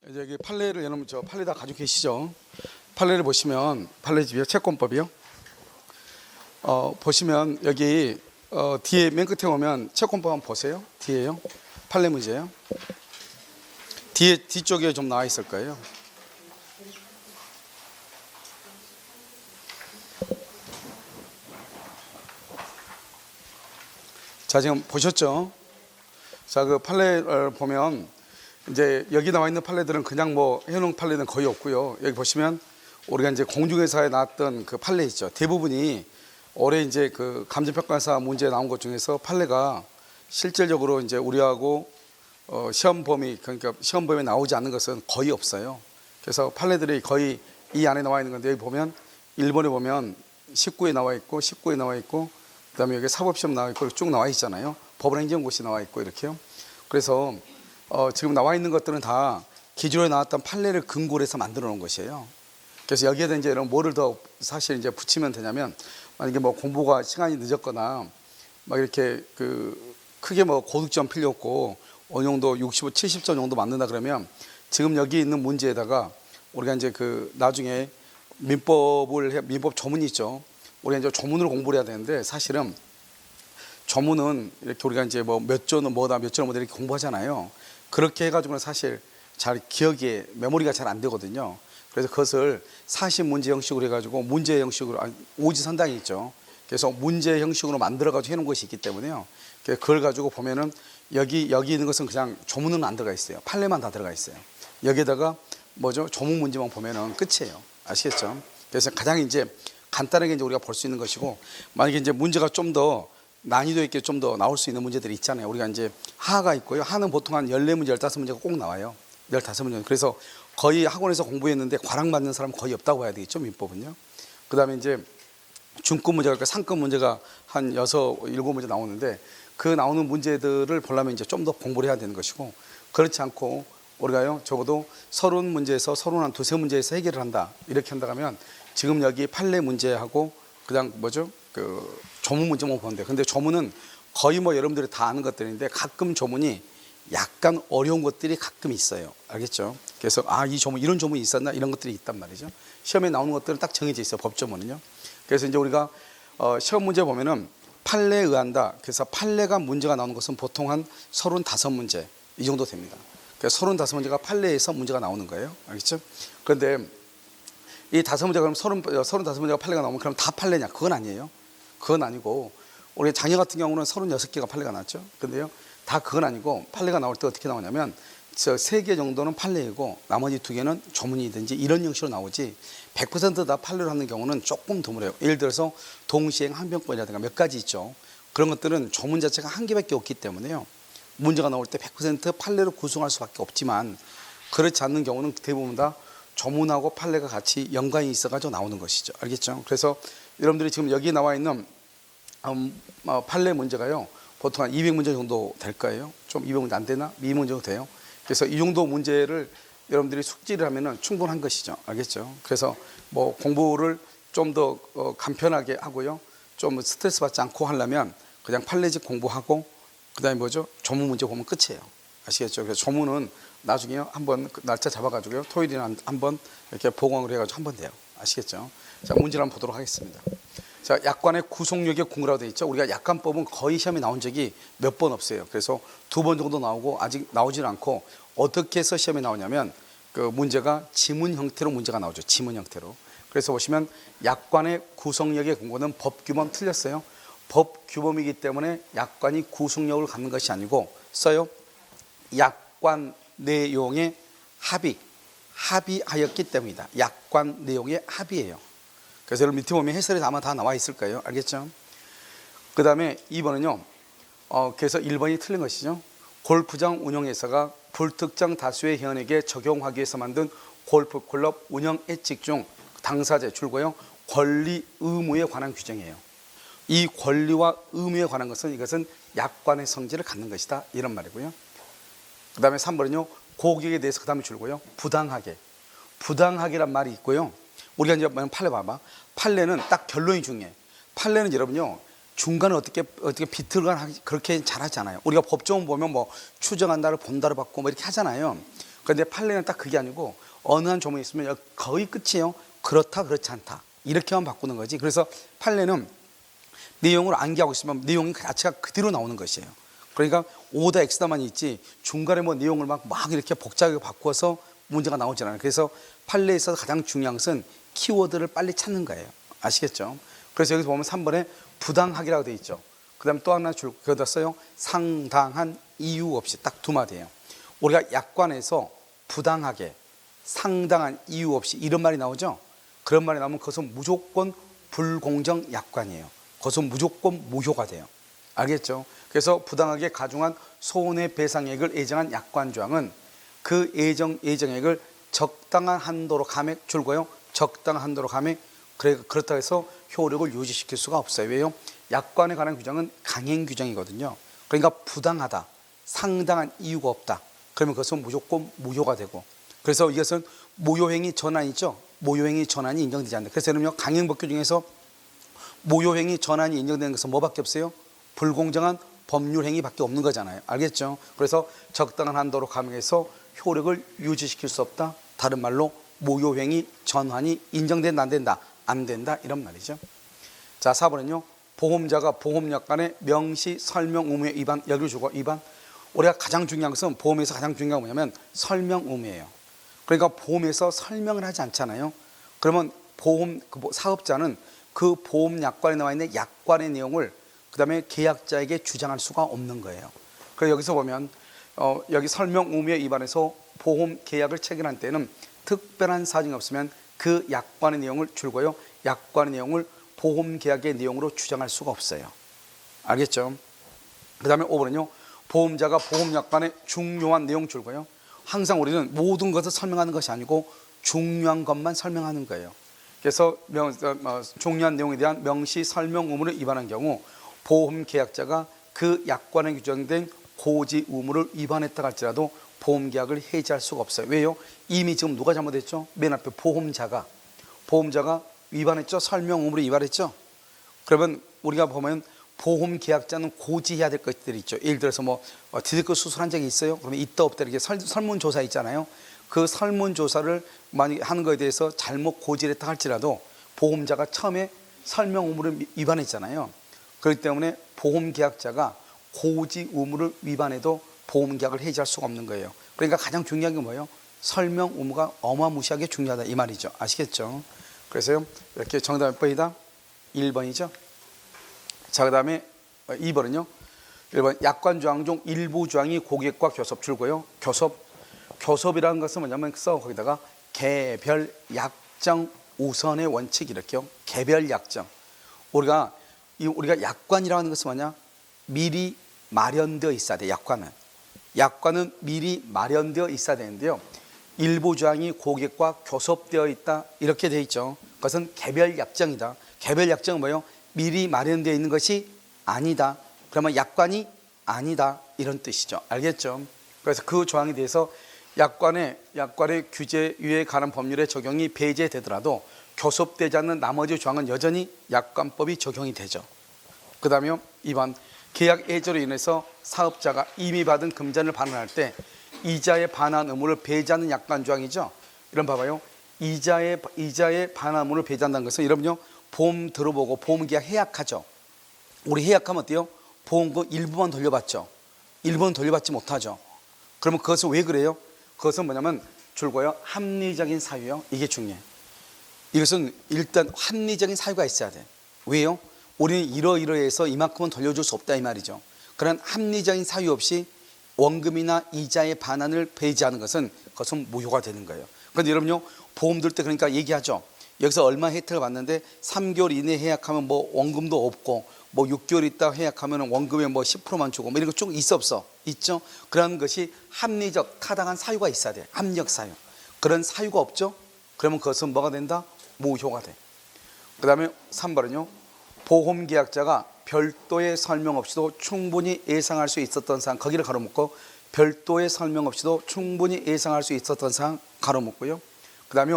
이제 여기 판례를 여러분 저 판례 다 가지고 계시죠? 판례를 보시면 판례집이요, 채권법이요. 보시면 여기 뒤에 맨 끝에 오면 채권법 한번 보세요. 뒤에요. 판례 문제예요. 뒤쪽에 좀 나와 있을 거예요. 자, 지금 보셨죠? 자, 그 판례를 보면 이제 여기 나와 있는 판례들은 그냥 뭐 해놓은 판례는 거의 없고요. 여기 보시면 우리가 이제 공중회사에 나왔던 그 판례 있죠. 대부분이 올해 이제 그 감정평가사 문제 나온 것 중에서 판례가 실질적으로 이제 우리하고 시험 범위, 그러니까 시험 범위에 나오지 않는 것은 거의 없어요. 그래서 판례들이 거의 이 안에 나와 있는 건데, 여기 보면 1번에 보면 19에 나와 있고 19에 나와 있고 그다음에 여기 사법시험 나와 있고 쭉 나와 있잖아요. 법원행정고시 나와 있고 이렇게요. 그래서 지금 나와 있는 것들은 다 기존에 나왔던 판례를 근거로 해서 만들어 놓은 것이에요. 그래서 여기에 이제 여러분 뭐를 더 사실 이제 붙이면 되냐면, 만약에 뭐 공부가 시간이 늦었거나 막 이렇게 그 크게 뭐 고득점 필요 없고 어느 정도 65, 70점 정도 맞는다 그러면 지금 여기 있는 문제에다가 우리가 이제 그 나중에 민법 조문이 있죠. 우리가 이제 조문으로 공부를 해야 되는데, 사실은 조문은 이렇게 우리가 이제 뭐 몇 조는 뭐다 몇 조는 뭐다 이렇게 공부하잖아요. 그렇게 해가지고는 사실 잘 기억이 메모리가 잘 안 되거든요. 그래서 그것을 40문제 형식으로 해가지고 문제 형식으로 오지선당이 있죠. 그래서 문제 형식으로 만들어가지고 해놓은 것이 있기 때문에요. 그걸 가지고 보면은 여기 있는 것은 그냥 조문은 안 들어가 있어요. 판례만 다 들어가 있어요. 여기에다가 뭐죠? 조문 문제만 보면은 끝이에요. 아시겠죠? 그래서 가장 이제 간단하게 이제 우리가 볼 수 있는 것이고, 만약에 이제 문제가 좀 더 난이도 있게 좀 더 나올 수 있는 문제들이 있잖아요. 우리가 이제 하가 있고요. 하는 보통 한 14문제, 15문제가 꼭 나와요. 15문제. 그래서 거의 학원에서 공부했는데 과락 맞는 사람 거의 없다고 봐야 되겠죠, 민법은요. 그 다음에 이제 중급 문제가, 상급 문제가 한 6, 7문제 나오는데, 그 나오는 문제들을 보려면 이제 좀 더 공부를 해야 되는 것이고, 그렇지 않고 우리가요, 적어도 30문제에서 30한 두세 문제에서 해결을 한다. 이렇게 한다 하면 지금 여기 판례 문제하고 그냥 뭐죠? 그 조문 문제만 보는데, 근데 조문은 거의 뭐 여러분들이 다 아는 것들인데 가끔 조문이 약간 어려운 것들이 가끔 있어요. 알겠죠? 그래서 이 조문, 이런 조문이 있었나? 이런 것들이 있단 말이죠. 시험에 나오는 것들은 딱 정해져 있어요. 법조문은요. 그래서 이제 우리가 시험 문제 보면은 판례에 의한다. 그래서 판례가 문제가 나오는 것은 보통 한 35문제 이 정도 됩니다. 그래서 35문제가 판례에서 문제가 나오는 거예요. 알겠죠? 그런데 이 5문제가 그럼 35문제가 판례가 나오면 그럼 다 판례냐? 그건 아니에요. 그건 아니고, 우리 작년 같은 경우는 36개가 판례가 나왔죠. 근데요, 다 그건 아니고, 판례가 나올 때 어떻게 나오냐면 저 3개 정도는 판례이고 나머지 2개는 조문이든지 이런 형식으로 나오지, 100% 다 판례로 하는 경우는 조금 드물어요. 예를 들어서 동시행 항변권이라든가 몇 가지 있죠. 그런 것들은 조문 자체가 한 개밖에 없기 때문에요, 문제가 나올 때 100% 판례로 구성할 수밖에 없지만, 그렇지 않는 경우는 대부분 다 조문하고 판례가 같이 연관이 있어가지고 나오는 것이죠. 알겠죠? 그래서 여러분들이 지금 여기 나와 있는 판례 문제가요, 보통 한 200문제 정도 될 거예요. 좀 200문제 안 되나? 200문제 정도 돼요. 그래서 이 정도 문제를 여러분들이 숙지를 하면은 충분한 것이죠. 알겠죠? 그래서 뭐 공부를 좀 더 간편하게 하고요, 좀 스트레스 받지 않고 하려면 그냥 판례집 공부하고 그다음에 뭐죠? 조문 문제 보면 끝이에요. 아시겠죠? 그래서 조문은 나중에요, 한번 날짜 잡아가지고요, 토요일이나 한번 이렇게 보강을 해가지고 한번 돼요. 아시겠죠? 자, 문제를 한번 보도록 하겠습니다. 자, 약관의 구속력의 궁구라고 되어 있죠. 우리가 약관법은 거의 시험에 나온 적이 몇 번 없어요. 그래서 2번 정도 나오고 아직 나오질 않고, 어떻게 해서 시험에 나오냐면 그 문제가 지문 형태로 문제가 나오죠. 지문 형태로. 그래서 보시면 약관의 구속력의 궁구는 법규범 틀렸어요. 법규범이기 때문에 약관이 구속력을 갖는 것이 아니고 써요. 약관 내용의 합의하였기 때문이다. 약관 내용의 합의예요. 그래서 여러분 밑에 보면 해설에 아마 다 나와 있을 거예요. 알겠죠? 그 다음에 2번은요, 그래서 1번이 틀린 것이죠. 골프장 운영회사가 불특정 다수의 회원에게 적용하기 위해서 만든 골프클럽 운영 예칙 중 당사자 줄고요, 권리 의무에 관한 규정이에요. 이 권리와 의무에 관한 것은 이것은 약관의 성질을 갖는 것이다, 이런 말이고요. 그 다음에 3번은요, 고객에 대해서 그 다음에 줄고요, 부당하게란 말이 있고요. 우리가 이제 판례 봐봐. 판례는 딱 결론이 중요해. 판례는 여러분요, 중간에 어떻게 비틀거나 그렇게 잘하지 않아요. 우리가 법조문 보면 뭐 추정한다를 본다를 받고 뭐 이렇게 하잖아요. 그런데 판례는 딱 그게 아니고 어느 한 조문이 있으면 거의 끝이에요. 그렇다 그렇지 않다 이렇게만 바꾸는 거지. 그래서 판례는 내용을 암기하고 있으면 내용이 자체가 그대로 나오는 것이에요. 그러니까 오다 X다만 있지 중간에 뭐 내용을 막 이렇게 복잡하게 바꿔서 문제가 나오지 않아요. 그래서 판례에서 가장 중요한 것은 키워드를 빨리 찾는 거예요. 아시겠죠? 그래서 여기서 보면 3번에 부당하기라고 되어 있죠. 그 다음에 또 하나 거기다 써요. 상당한 이유 없이 딱 두 마디예요. 우리가 약관에서 부당하게 상당한 이유 없이 이런 말이 나오죠. 그런 말이 나오면 그것은 무조건 불공정 약관이에요. 그것은 무조건 무효가 돼요. 알겠죠? 그래서 부당하게 가중한 손해배상액을 예정한 약관조항은 그 예정액을 적당한 한도로 감액 줄고요. 적당한 한도로 감액 그렇다고 해서 효력을 유지시킬 수가 없어요. 왜요? 약관에 관한 규정은 강행 규정이거든요. 그러니까 부당하다, 상당한 이유가 없다. 그러면 그것은 무조건 무효가 되고, 그래서 이것은 모요행위 전환이죠. 모요행위 전환이 인정되지 않는다. 그래서 여러분요 강행법규 중에서 모요행위 전환이 인정되는 것은 뭐밖에 없어요? 불공정한 법률행위밖에 없는 거잖아요. 알겠죠? 그래서 적당한 한도로 감액해서 효력을 유지시킬 수 없다. 다른 말로 모요행위 전환이 인정된다 안 된다? 안 된다 이런 말이죠. 자 4번은요. 보험자가 보험약관의 명시 설명 의무에 위반, 여기를 주고 위반. 우리가 가장 중요한 것은 보험에서 가장 중요한 건 뭐냐면 설명 의무예요. 그러니까 보험에서 설명을 하지 않잖아요. 그러면 보험 사업자는 그 보험약관에 나와 있는 약관의 내용을 그 다음에 계약자에게 주장할 수가 없는 거예요. 그래서 여기서 보면 여기 설명 의무에 위반해서 보험 계약을 체결한 때는 특별한 사정이 없으면 그 약관의 내용을 줄고요. 약관의 내용을 보험 계약의 내용으로 주장할 수가 없어요. 알겠죠? 그 다음에 5번은요. 보험자가 보험약관의 중요한 내용 줄고요. 항상 우리는 모든 것을 설명하는 것이 아니고 중요한 것만 설명하는 거예요. 그래서 중요한 내용에 대한 명시 설명 의무를 위반한 경우 보험 계약자가 그 약관에 규정된 고지 의무를 위반했다 할지라도 보험 계약을 해지할 수가 없어요. 왜요? 이미 지금 누가 잘못했죠? 맨 앞에 보험자가 위반했죠. 설명 의무를 위반했죠. 그러면 우리가 보면 보험 계약자는 고지해야 될 것들이 있죠. 예를 들어서 디스크 수술한 적이 있어요. 그러면 있다 없다 이렇게 설문조사 있잖아요. 그 설문조사를 만약에 하는 것에 대해서 잘못 고지를 했다 할지라도 보험자가 처음에 설명 의무를 위반했잖아요. 그렇기 때문에 보험 계약자가 고지 의무를 위반해도 보험 계약을 해지할 수가 없는 거예요. 그러니까 가장 중요한 게 뭐예요? 설명 의무가 어마무시하게 중요하다 이 말이죠. 아시겠죠? 그래서요 이렇게 정답 몇 번이다? 1번이죠. 자, 그 다음에 2번은요. 1번 약관 조항 중 일부 조항이 고객과 교섭 줄고요. 교섭이라는 것은 뭐냐면 거기다가 개별 약정 우선의 원칙 이렇게요. 개별 약정. 우리가 약관이라고 하는 것은 뭐냐? 미리 마련되어 있어야 돼. 약관은 미리 마련되어 있어야 되는데요. 일부 조항이 고객과 교섭되어 있다 이렇게 되어 있죠. 그것은 개별 약정이다. 개별 약정은 뭐예요? 미리 마련되어 있는 것이 아니다. 그러면 약관이 아니다 이런 뜻이죠. 알겠죠? 그래서 그 조항에 대해서 약관의 규제에 관한 법률의 적용이 배제되더라도 교섭되지 않는 나머지 조항은 여전히 약관법이 적용이 되죠. 그 다음에 2번 계약 해지로 인해서 사업자가 이미 받은 금전을 반환할 때 이자에 반환 의무를 배제하는 약관 조항이죠. 이런 봐봐요. 이자에 반환 의무를 배제한다는 것은 여러분요 보험 들어보고 보험 계약 해약하죠. 우리 해약하면 어때요? 보험금 일부만 돌려받죠. 일부는 돌려받지 못하죠. 그러면 그것은 왜 그래요? 그것은 뭐냐면 줄고요 합리적인 사유요. 이게 중요해요. 이것은 일단 합리적인 사유가 있어야 돼. 왜요? 우리는 이러이러해서 이만큼은 돌려줄 수 없다 이 말이죠. 그런 합리적인 사유 없이 원금이나 이자의 반환을 배제하는 것은 그것은 무효가 되는 거예요. 그런데 여러분요 보험 들 때 그러니까 얘기하죠. 여기서 얼마 혜택을 받는데 3개월 이내에 해약하면 원금도 없고 6개월 있다 해약하면 원금에 10%만 주고 이런 거 쭉 있어 없어? 있죠. 그런 것이 합리적 타당한 사유가 있어야 돼. 합리적 사유. 그런 사유가 없죠. 그러면 그것은 뭐가 된다? 무효가 돼. 그 다음에 3번은요 보험계약자가 별도의 설명 없이도 충분히 예상할 수 있었던 사항 거기를 가로막고 별도의 설명 없이도 충분히 예상할 수 있었던 사항 가로막고요. 그 다음에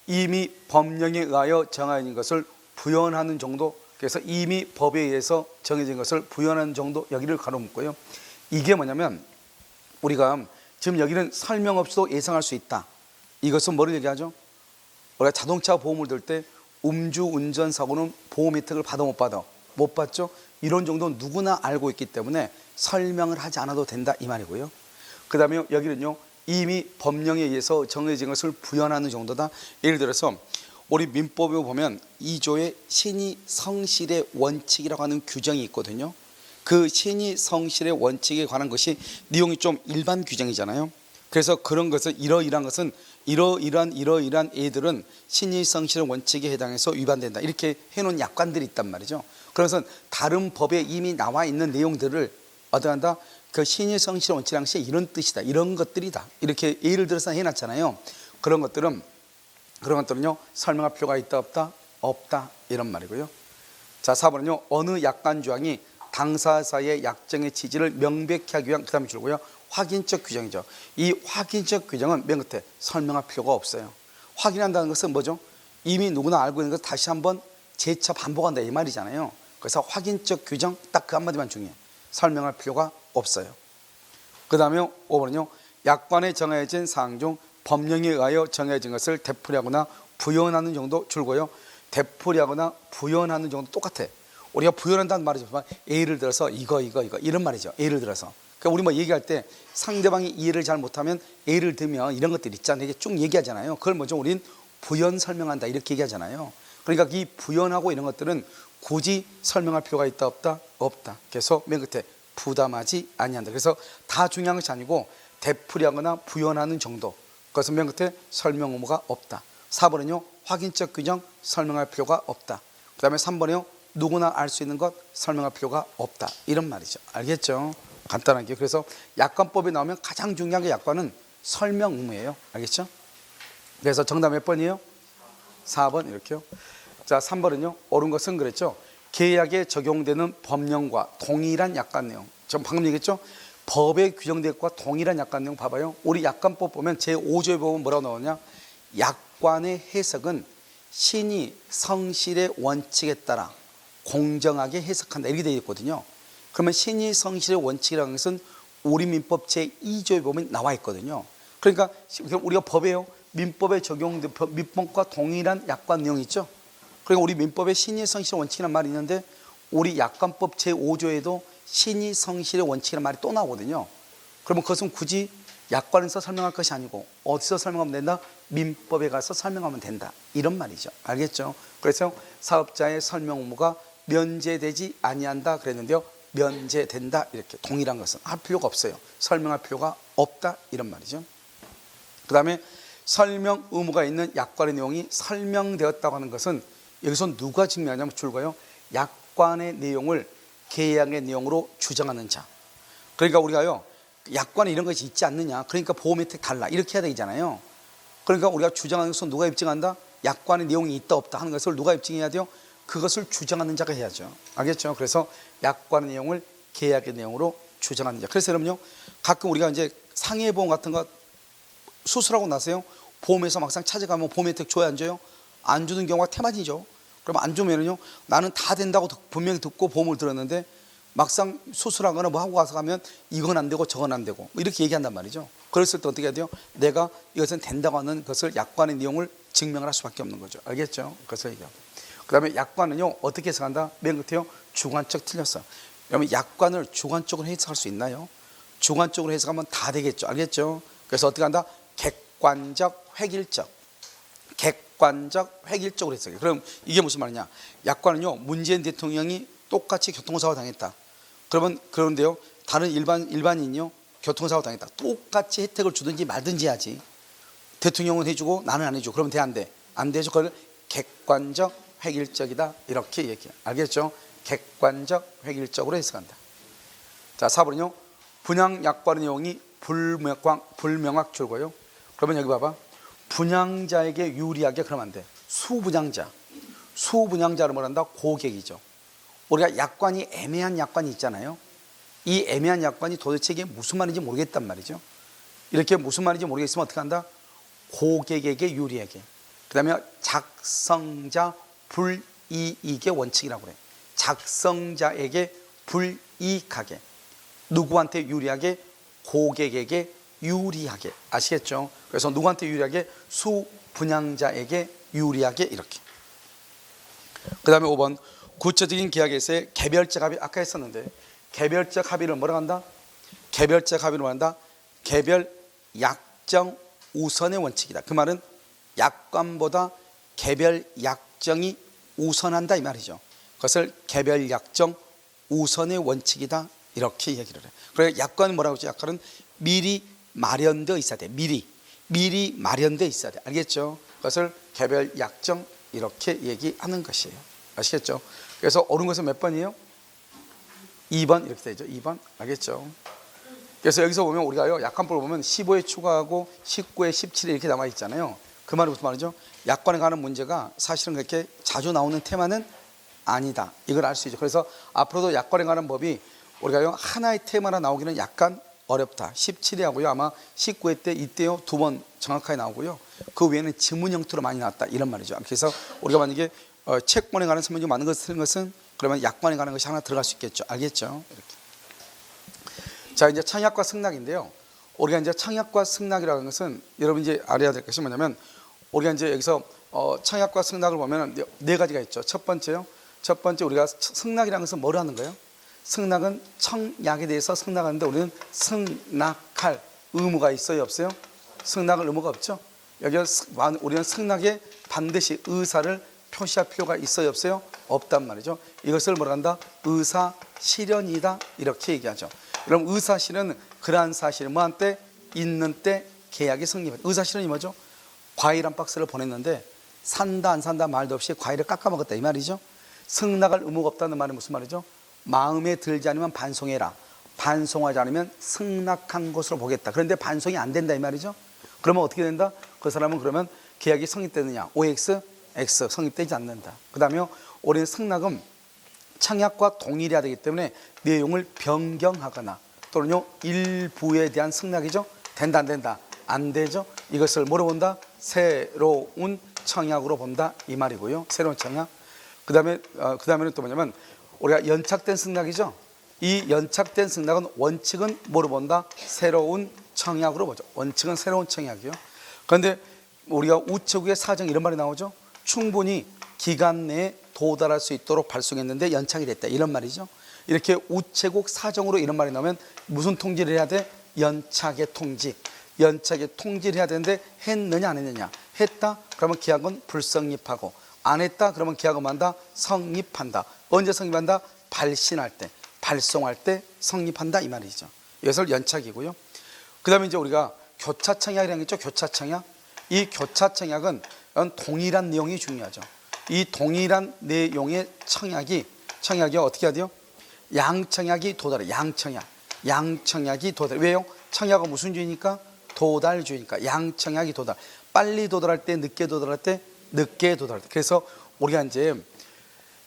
이미 법령에 의하여 정해진 것을 부연하는 정도, 그래서 이미 법에 의해서 정해진 것을 부연하는 정도 여기를 가로막고요. 이게 뭐냐면 우리가 지금 여기는 설명 없이도 예상할 수 있다. 이것은 뭐를 얘기하죠? 우리가 자동차 보험을 들 때 음주운전 사고는 보험 혜택을 받아 못 받아? 못 받죠? 이런 정도는 누구나 알고 있기 때문에 설명을 하지 않아도 된다 이 말이고요. 그 다음에 여기는요, 이미 법령에 의해서 정해진 것을 부연하는 정도다. 예를 들어서 우리 민법에 보면 2조에 신의 성실의 원칙이라고 하는 규정이 있거든요. 그 신의 성실의 원칙에 관한 것이 내용이 좀 일반 규정이잖아요. 그래서 그런 것을 이러이러한 것은 이러이러한 애들은 신의 성실의 원칙에 해당해서 위반된다, 이렇게 해놓은 약관들이 있단 말이죠. 그래서 다른 법에 이미 나와 있는 내용들을 어떠한다? 그 신의 성실의 원칙 당시에 이런 뜻이다, 이런 것들이다, 이렇게 예를 들어서 해놨잖아요. 그런 것들은요 설명할 필요가 있다 없다? 없다, 이런 말이고요. 자, 4번은요, 어느 약관 조항이 당사자의 약정의 취지를 명백히 하기 위한, 그 다음에 줄고요, 확인적 규정이죠. 이 확인적 규정은 맨 끝에 설명할 필요가 없어요. 확인한다는 것은 뭐죠? 이미 누구나 알고 있는 것을 다시 한번 재차 반복한다 이 말이잖아요. 그래서 확인적 규정, 딱 그 한마디만 중요해요. 설명할 필요가 없어요. 그 다음에 5번은요, 약관에 정해진 사항 중 법령에 의하여 정해진 것을 되풀이하거나 부연하는 정도 줄고요, 되풀이하거나 부연하는 정도 똑같아. 우리가 부연한다는 말이지만 예를 들어서 이거 이런 말이죠. 예를 들어서 그러니까 우리 뭐 얘기할 때 상대방이 이해를 잘 못하면 예를 들면 이런 것들 있잖아요. 이게 쭉 얘기하잖아요. 그걸 뭐죠? 우린 부연 설명한다 이렇게 얘기하잖아요. 그러니까 이 부연하고 이런 것들은 굳이 설명할 필요가 있다 없다? 없다. 그래서 맨 끝에 부담하지 아니한다. 그래서 다 중요한 것이 아니고 되풀이하거나 부연하는 정도, 그것은 맨 끝에 설명 의무가 없다. 4번은요, 확인적 규정 설명할 필요가 없다. 그 다음에 3번이요, 누구나 알 수 있는 것 설명할 필요가 없다, 이런 말이죠. 알겠죠? 간단하게. 그래서 약관법에 나오면 가장 중요한 게 약관은 설명 의무예요. 알겠죠? 그래서 정답 몇 번이에요? 4번 이렇게요. 자, 3번은요, 옳은 것은 그랬죠. 계약에 적용되는 법령과 동일한 약관 내용. 전 방금 얘기했죠. 법에 규정된 것과 동일한 약관 내용 봐봐요. 우리 약관법 보면 제5조에 보면 뭐라고 나오냐? 약관의 해석은 신의 성실의 원칙에 따라 공정하게 해석한다, 이렇게 되어 있거든요. 그러면 신의 성실의 원칙이라는 것은 우리 민법 제2조에 보면 나와 있거든요. 그러니까 우리가 법에요, 민법에 적용된 민법과 동일한 약관 내용이 있죠. 그러니까 우리 민법에 신의 성실의 원칙이라는 말이 있는데 우리 약관법 제5조에도 신의 성실의 원칙이라는 말이 또 나오거든요. 그러면 그것은 굳이 약관에서 설명할 것이 아니고 어디서 설명하면 된다? 민법에 가서 설명하면 된다, 이런 말이죠. 알겠죠? 그래서 사업자의 설명 의무가 면제되지 아니한다 그랬는데요, 면제된다, 이렇게 동일한 것은 할 필요가 없어요. 설명할 필요가 없다, 이런 말이죠. 그 다음에 설명 의무가 있는 약관의 내용이 설명되었다고 하는 것은 여기서 누가 증명하냐면 줄거요, 약관의 내용을 계약의 내용으로 주장하는 자. 그러니까 우리가요, 약관에 이런 것이 있지 않느냐, 그러니까 보험 혜택 달라, 이렇게 해야 되잖아요. 그러니까 우리가 주장하는 것은 누가 입증한다? 약관의 내용이 있다 없다 하는 것을 누가 입증해야 돼요? 그것을 주장하는 자가 해야죠. 알겠죠? 그래서 약관의 내용을 계약의 내용으로 주장하는 자. 그래서 여러분요, 가끔 우리가 이제 상해보험 같은 거 수술하고 나서요, 보험회사 막상 찾아가면 보험 혜택 줘야 안 줘요? 안 주는 경우가 태반이죠. 그럼 안 주면은요, 나는 다 된다고 분명히 듣고 보험을 들었는데 막상 수술하거나 뭐 하고 와서 가면 이건 안 되고 저건 안 되고 뭐 이렇게 얘기한단 말이죠. 그랬을 때 어떻게 해야 돼요? 내가 이것은 된다고 하는 것을 약관의 내용을 증명을 할 수밖에 없는 거죠. 알겠죠? 그래서 얘기하고. 그 다음에 약관은요, 어떻게 해석한다? 맨 끝에요, 주관적 틀렸어. 그러면 약관을 주관적으로 해석할 수 있나요? 주관적으로 해석하면 다 되겠죠. 알겠죠? 그래서 어떻게 한다? 객관적, 획일적으로 해석해요. 그럼 이게 무슨 말이냐? 약관은요, 문재인 대통령이 똑같이 교통사고 당했다. 그런데요, 다른 일반인이요, 교통사고 당했다. 똑같이 혜택을 주든지 말든지 해야지. 대통령은 해주고 나는 안 해주고 그러면 돼, 안 돼? 안 되죠. 그걸 객관적, 획일적이다, 이렇게 얘기해요. 알겠죠? 객관적, 획일적으로 해석한다. 자, 4번은요, 분양 약관의 내용이 불명확 줄고요. 그러면 여기 봐봐. 분양자에게 유리하게 그러면 안 돼. 수분양자를 뭐란다? 고객이죠. 우리가 약관이 애매한 약관이 있잖아요. 이 애매한 약관이 도대체 이게 무슨 말인지 모르겠단 말이죠. 이렇게 무슨 말인지 모르겠으면 어떻게 한다? 고객에게 유리하게. 그 다음에 작성자 불이익의 원칙이라고 그래. 작성자에게 불이익하게. 누구한테 유리하게? 고객에게 유리하게. 아시겠죠? 그래서 누구한테 유리하게? 수분양자에게 유리하게. 이렇게. 그 다음에 5번 구체적인 계약에서의 개별적 합의. 아까 했었는데 개별적 합의를 뭐라고 한다? 개별적 합의를 뭐한다? 개별 약정 우선의 원칙이다. 그 말은 약관보다 개별 약정이 우선한다 이 말이죠. 그것을 개별 약정 우선의 원칙이다 이렇게 얘기를 해. 그래 약관은 뭐라고 하죠? 약관은 미리 마련되어 있어야 돼. 미리 마련되어 있어야 돼. 알겠죠? 그것을 개별 약정 이렇게 얘기하는 것이에요. 아시겠죠? 그래서 옳은 것은 몇 번이에요? 2번 이렇게 되죠. 2번. 알겠죠? 그래서 여기서 보면 우리가요 약관법을 보면 15에 추가하고 19에 17에 이렇게 남아 있잖아요. 그 말이 무슨 말이죠? 약관에 관한 문제가 사실은 그렇게 자주 나오는 테마는 아니다. 이걸 알 수 있죠. 그래서 앞으로도 약관에 관한 법이 우리가요 하나의 테마로 나오기는 약간 어렵다. 17회 하고요 아마 19회 때 이때요 2번 정확하게 나오고요. 그 외에는 지문 형태로 많이 나왔다 이런 말이죠. 그래서 우리가 만약에 채권에 관한 설문지 많은 것을 쓰는 것은 그러면 약관에 관한 것이 하나 들어갈 수 있겠죠. 알겠죠? 이렇게. 자 이제 청약과 승낙인데요. 우리가 이제 청약과 승낙이라는 것은 여러분 이제 알아야 될 것이 뭐냐면 우리가 이제 여기서 청약과 승낙을 보면 네 가지가 있죠. 첫 번째요. 첫 번째 우리가 승낙이라는 것은 뭘 하는 거예요? 승낙은 청약에 대해서 승낙하는데 우리는 승낙할 의무가 있어요, 없어요? 승낙할 의무가 없죠. 여기 우리는 승낙에 반드시 의사를 표시할 필요가 있어요, 없어요? 없단 말이죠. 이것을 뭐라 한다? 의사 실현이다 이렇게 얘기하죠. 그럼 의사 실현은 그러한 사실이 뭐한 때 있는 때 계약이 성립해요. 의사 실현이 뭐죠? 과일 한 박스를 보냈는데 산다 안 산다 말도 없이 과일을 깎아 먹었다 이 말이죠. 승낙할 의무가 없다는 말은 무슨 말이죠? 마음에 들지 않으면 반송해라. 반송하지 않으면 승낙한 것으로 보겠다. 그런데 반송이 안 된다 이 말이죠. 그러면 어떻게 된다? 그 사람은 그러면 계약이 성립되느냐? OX, X 성립되지 않는다. 그 다음에 우리는 승낙은 청약과 동일해야 되기 때문에 내용을 변경하거나 또는요 일부에 대한 승낙이죠. 된다 안 된다? 안 되죠. 이것을 뭐로 본다? 새로운 청약으로 본다 이 말이고요. 새로운 청약. 그다음에는 또 뭐냐면 우리가 연착된 승낙이죠. 이 연착된 승낙은 원칙은 뭐로 본다? 새로운 청약으로 보죠. 원칙은 새로운 청약이요. 그런데 우리가 우체국의 사정 이런 말이 나오죠. 충분히 기간 내에 도달할 수 있도록 발송했는데 연착이 됐다 이런 말이죠. 이렇게 우체국 사정으로 이런 말이 나오면 무슨 통지를 해야 돼? 연착의 통지. 연착의 통지를 해야 되는데 했느냐 안 했느냐. 했다 그러면 계약은 불성립하고 안 했다 그러면 계약은 한다 성립한다. 언제 성립한다? 발신할 때 발송할 때 성립한다 이 말이죠. 이것을 연착이고요. 그 다음에 이제 우리가 교차청약이라는 게 있죠. 교차청약. 이 교차청약은 동일한 내용이 중요하죠. 이 동일한 내용의 청약이 어떻게 해야 돼요? 양청약이 도달해. 양청약이 도달해. 왜요? 청약은 무슨 주의니까? 도달주의니까. 양청약이 도달. 빨리 도달할 때, 늦게 도달할 때, 늦게 도달할 때. 그래서 우리가 이제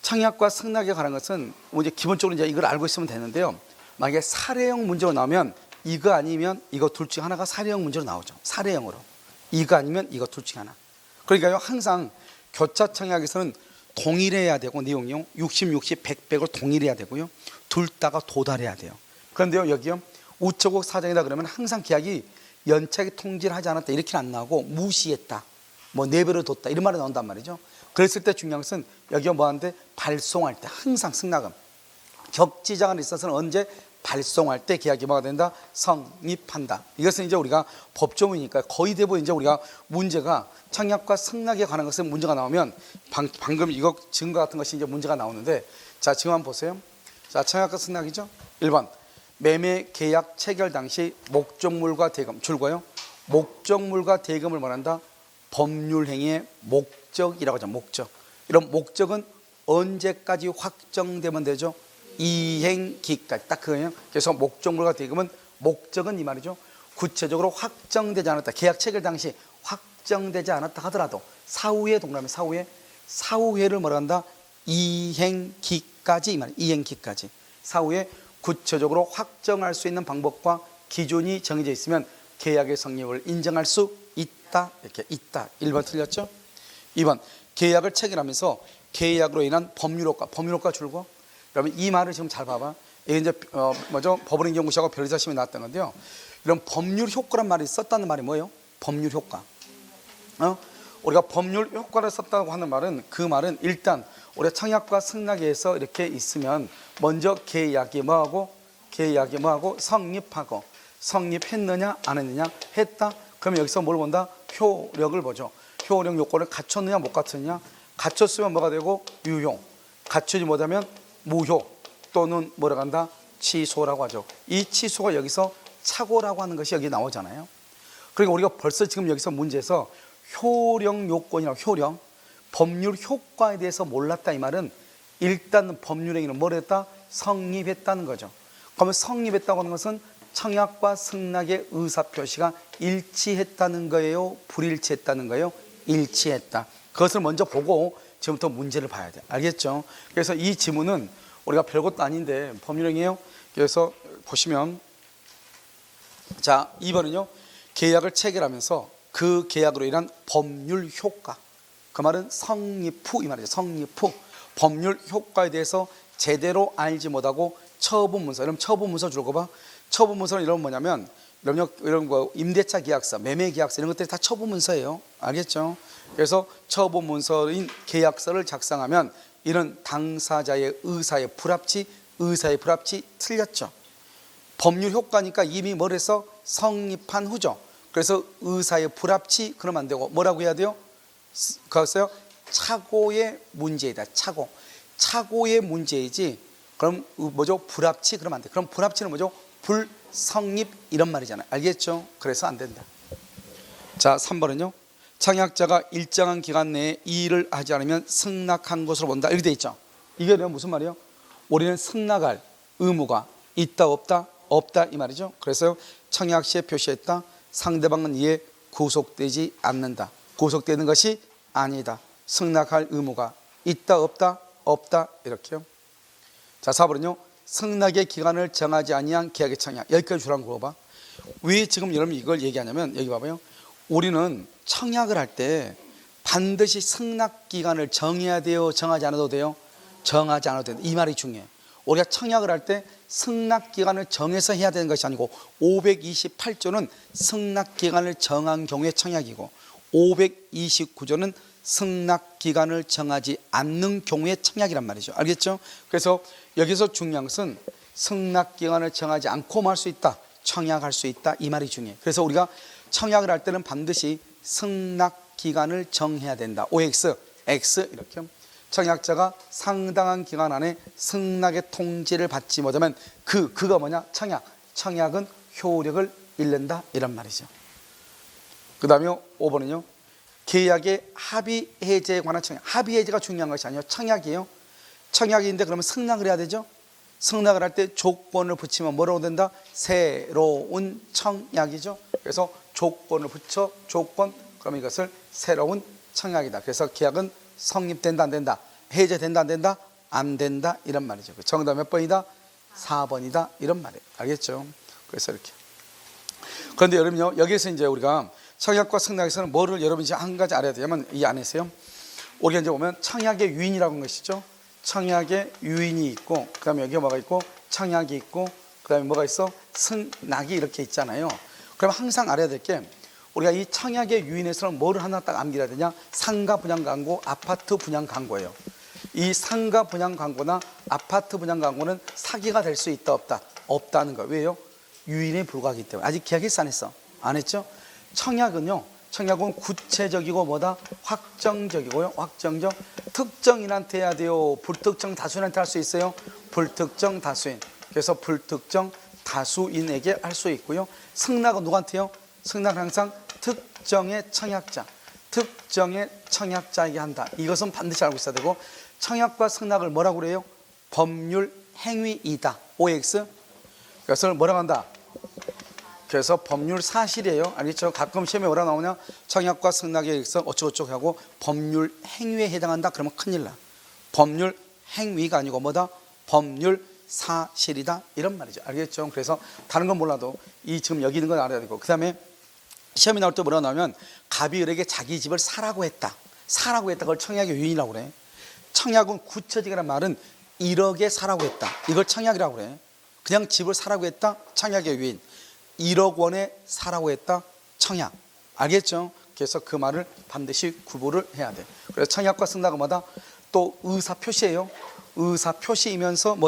청약과 승낙에 관한 것은 이제 기본적으로 이제 이걸 알고 있으면 되는데요. 만약에 사례형 문제가 나오면 이거 아니면 이거 둘 중 하나가 사례형 문제로 나오죠. 사례형으로. 이거 아니면 이거 둘 중 하나. 그러니까요, 항상 교차 청약에서는 동일해야 되고 내용이요. 60, 60, 100, 100을 동일해야 되고요. 둘 다가 도달해야 돼요. 그런데요, 여기요. 우체국 사정이다 그러면 항상 계약이 연착이 통지를 하지 않았다 이렇게는 안 나오고 무시했다. 뭐 내버려 뒀다 이런 말이 나온단 말이죠. 그랬을 때 중요한 것은 여기가 뭐하는데 발송할 때 항상 승낙은 격지장을 있어서는 언제 발송할 때 계약이 뭐가 된다? 성립한다. 이것은 이제 우리가 법조문이니까 거의 대부분 이제 우리가 문제가 청약과 승낙에 관한 것은 문제가 나오면 방금 이거 증거 같은 것이 이제 문제가 나오는데 자 지금 한번 보세요. 자 청약과 승낙이죠. 1번 매매 계약 체결 당시 목적물과 대금 줄거요. 목적물과 대금을 말한다. 법률행위의 목적이라고 하죠. 목적. 이런 목적은 언제까지 확정되면 되죠? 이행기까지 딱 그거예요. 그래서 목적물과 대금은 목적은 이 말이죠. 구체적으로 확정되지 않았다. 계약 체결 당시 확정되지 않았다 하더라도 사후에 동그라미 사후에를 뭐라 한다? 이행기까지 이 말이에요. 이행기까지. 사후에 구체적으로 확정할 수 있는 방법과 기준이 정해져 있으면 계약의 성립을 인정할 수 있다. 이렇게 있다. 1번 틀렸죠? 2번 계약을 체결하면서 계약으로 인한 법률효과 줄고 그러면 이 말을 지금 잘 봐봐. 이게 이제 뭐죠? 법원인 연구소하고 변호사 시험에 나왔던 건데요. 이런 법률 효과란 말이 썼다는 말이 뭐예요? 법률 효과. 우리가 법률 효과를 썼다고 하는 말은, 그 말은 일단 우리가 청약과 승낙에서 이렇게 있으면 먼저 계약이 뭐하고 성립하고, 성립했느냐 안 했느냐, 했다. 그러면 여기서 뭘 본다? 효력을 보죠. 효력 요건을 갖췄느냐 못 갖췄느냐. 갖췄으면 뭐가 되고? 유효. 갖추지 못하면 무효 또는 뭐라고 한다? 취소라고 하죠. 이 취소가 여기서 착오라고 하는 것이 여기 나오잖아요. 그러니까 우리가 벌써 지금 여기서 문제에서 효력 요건이라고, 효력, 법률 효과에 대해서 몰랐다 이 말은 일단 법률 행위는 뭘 했다? 성립했다는 거죠. 그러면 성립했다고 하는 것은 청약과 승낙의 의사표시가 일치했다는 거예요? 불일치했다는 거예요? 일치했다. 그것을 먼저 보고 지금부터 문제를 봐야 돼. 알겠죠? 그래서 이 지문은 우리가 별것도 아닌데 법률행위예요. 그래서 보시면, 자 2번은요, 계약을 체결하면서 그 계약으로 인한 법률 효과, 그 말은 성립 후 이 말이죠. 성립 후 법률 효과에 대해서 제대로 알지 못하고 처분문서, 이러면 처분문서 줄 거 봐. 처분문서는 이런 뭐냐면, 이런 거 임대차 계약서, 매매 계약서 이런 것들이 다 처분문서예요. 알겠죠? 그래서 처분문서인 계약서를 작성하면 이런 당사자의 의사의 불합치 틀렸죠. 법률 효과니까 이미 뭘 해서 성립한 후죠. 그래서 의사의 불합치 그러면 안 되고 뭐라고 해야 돼요? 그것어요? 착오의 문제이다. 착오의 문제이지. 그럼 뭐죠? 불합치 그러면 안 돼. 그럼 불합치는 뭐죠? 불성립 이런 말이잖아요. 알겠죠? 그래서 안 된다. 자 3번은요, 청약자가 일정한 기간 내에 이 일을 하지 않으면 승낙한 것으로 본다. 이렇게 돼 있죠. 이게 무슨 말이에요? 우리는 승낙할 의무가 있다 없다? 없다 이 말이죠. 그래서 청약 시에 표시했다. 상대방은 이에 구속되지 않는다. 구속되는 것이 아니다. 승낙할 의무가 있다 없다? 없다 이렇게요. 자 4번은요, 승낙의 기간을 정하지 아니한 계약의 청약. 여기까지 주라고 물어봐. 왜 지금 여러분 이걸 얘기하냐면, 여기 봐봐요. 우리는 청약을 할 때 반드시 승낙 기간을 정해야 돼요? 정하지 않아도 돼요? 정하지 않아도 된다. 이 말이 중요해. 우리가 청약을 할 때 승낙 기간을 정해서 해야 되는 것이 아니고, 528조는 승낙 기간을 정한 경우의 청약이고 529조는 승낙 기간을 정하지 않는 경우의 청약이란 말이죠. 알겠죠? 그래서 여기서 중요한 것은 승낙 기간을 정하지 않고 할 수 있다, 청약할 수 있다 이 말이 중요해. 그래서 우리가 청약을 할 때는 반드시 승낙 기간을 정해야 된다. OX, X 이렇게. 청약자가 상당한 기간 안에 승낙의 통지를 받지 못하면 그가 뭐냐? 청약은 효력을 잃는다 이런 말이죠. 그 다음에 5번은요, 계약의 합의 해제에 관한 청약. 합의 해제가 중요한 것이 아니에요. 청약이에요. 청약인데 그러면 승낙을 해야 되죠. 승낙을 할 때 조건을 붙이면 뭐라고 된다? 새로운 청약이죠. 그래서 조건을 붙여, 조건, 그러면 이것을 새로운 청약이다. 그래서 계약은 성립된다 안 된다? 해제된다 안 된다? 안 된다 이런 말이죠. 정답 몇 번이다? 4번이다 이런 말이에요. 알겠죠? 그래서 이렇게. 그런데 여러분요, 여기에서 이제 우리가 청약과 승낙에서는 뭐를 여러분이 한 가지 알아야 되냐면, 이 안에서요, 우리가 이제 보면 청약의 유인이라고 하는 것이죠. 청약의 유인이 있고, 그 다음에 여기 뭐가 있고, 청약이 있고, 그 다음에 뭐가 있어? 승낙이 이렇게 있잖아요. 그럼 항상 알아야 될 게, 우리가 이 청약의 유인에서는 뭐를 하나 딱 암기해야 되냐? 상가 분양 광고, 아파트 분양 광고예요. 이 상가 분양 광고나 아파트 분양 광고는 사기가 될 수 있다 없다? 없다는 거예요. 왜요? 유인에 불과하기 때문에. 아직 계약일서 안 했어. 안 했죠? 청약은 구체적이고 뭐다? 확정적이고요. 확정적. 특정인한테 해야 돼요? 불특정 다수인한테 할 수 있어요? 불특정 다수인. 그래서 불특정 다수인에게 할 수 있고요. 승낙은 누구한테요? 승낙은 항상 특정의 청약자에게 한다. 이것은 반드시 알고 있어야 되고, 청약과 승낙을 뭐라고 그래요? 법률 행위이다. OX. 그것을 뭐라고 한다? 그래서 법률 사실이에요. 알겠죠? 가끔 시험에 뭐라 나오냐? 청약과 승낙에 의해서 어쩌고저쩌고 하고 법률 행위에 해당한다. 그러면 큰일 나. 법률 행위가 아니고 뭐다? 법률 사실이다. 이런 말이죠. 알겠죠? 그래서 다른 건 몰라도 이 지금 여기 있는 건 알아야 되고, 그 다음에 시험이 나올 때 뭐라 나오면, 갑이 을에게 자기 집을 사라고 했다. 그걸 청약의 유인이라고 그래. 청약은 구체적이라는 말은 1억에 사라고 했다. 이걸 청약이라고 그래. 그냥 집을 사라고 했다, 청약의 유인. 1억 원에 사라고 했다, 청약. 알겠죠? 그래서 그 말을 반드시 구분을 해야 돼. 그래서 청약과 승낙은 또 의사 표시예요. 의사 표시이면서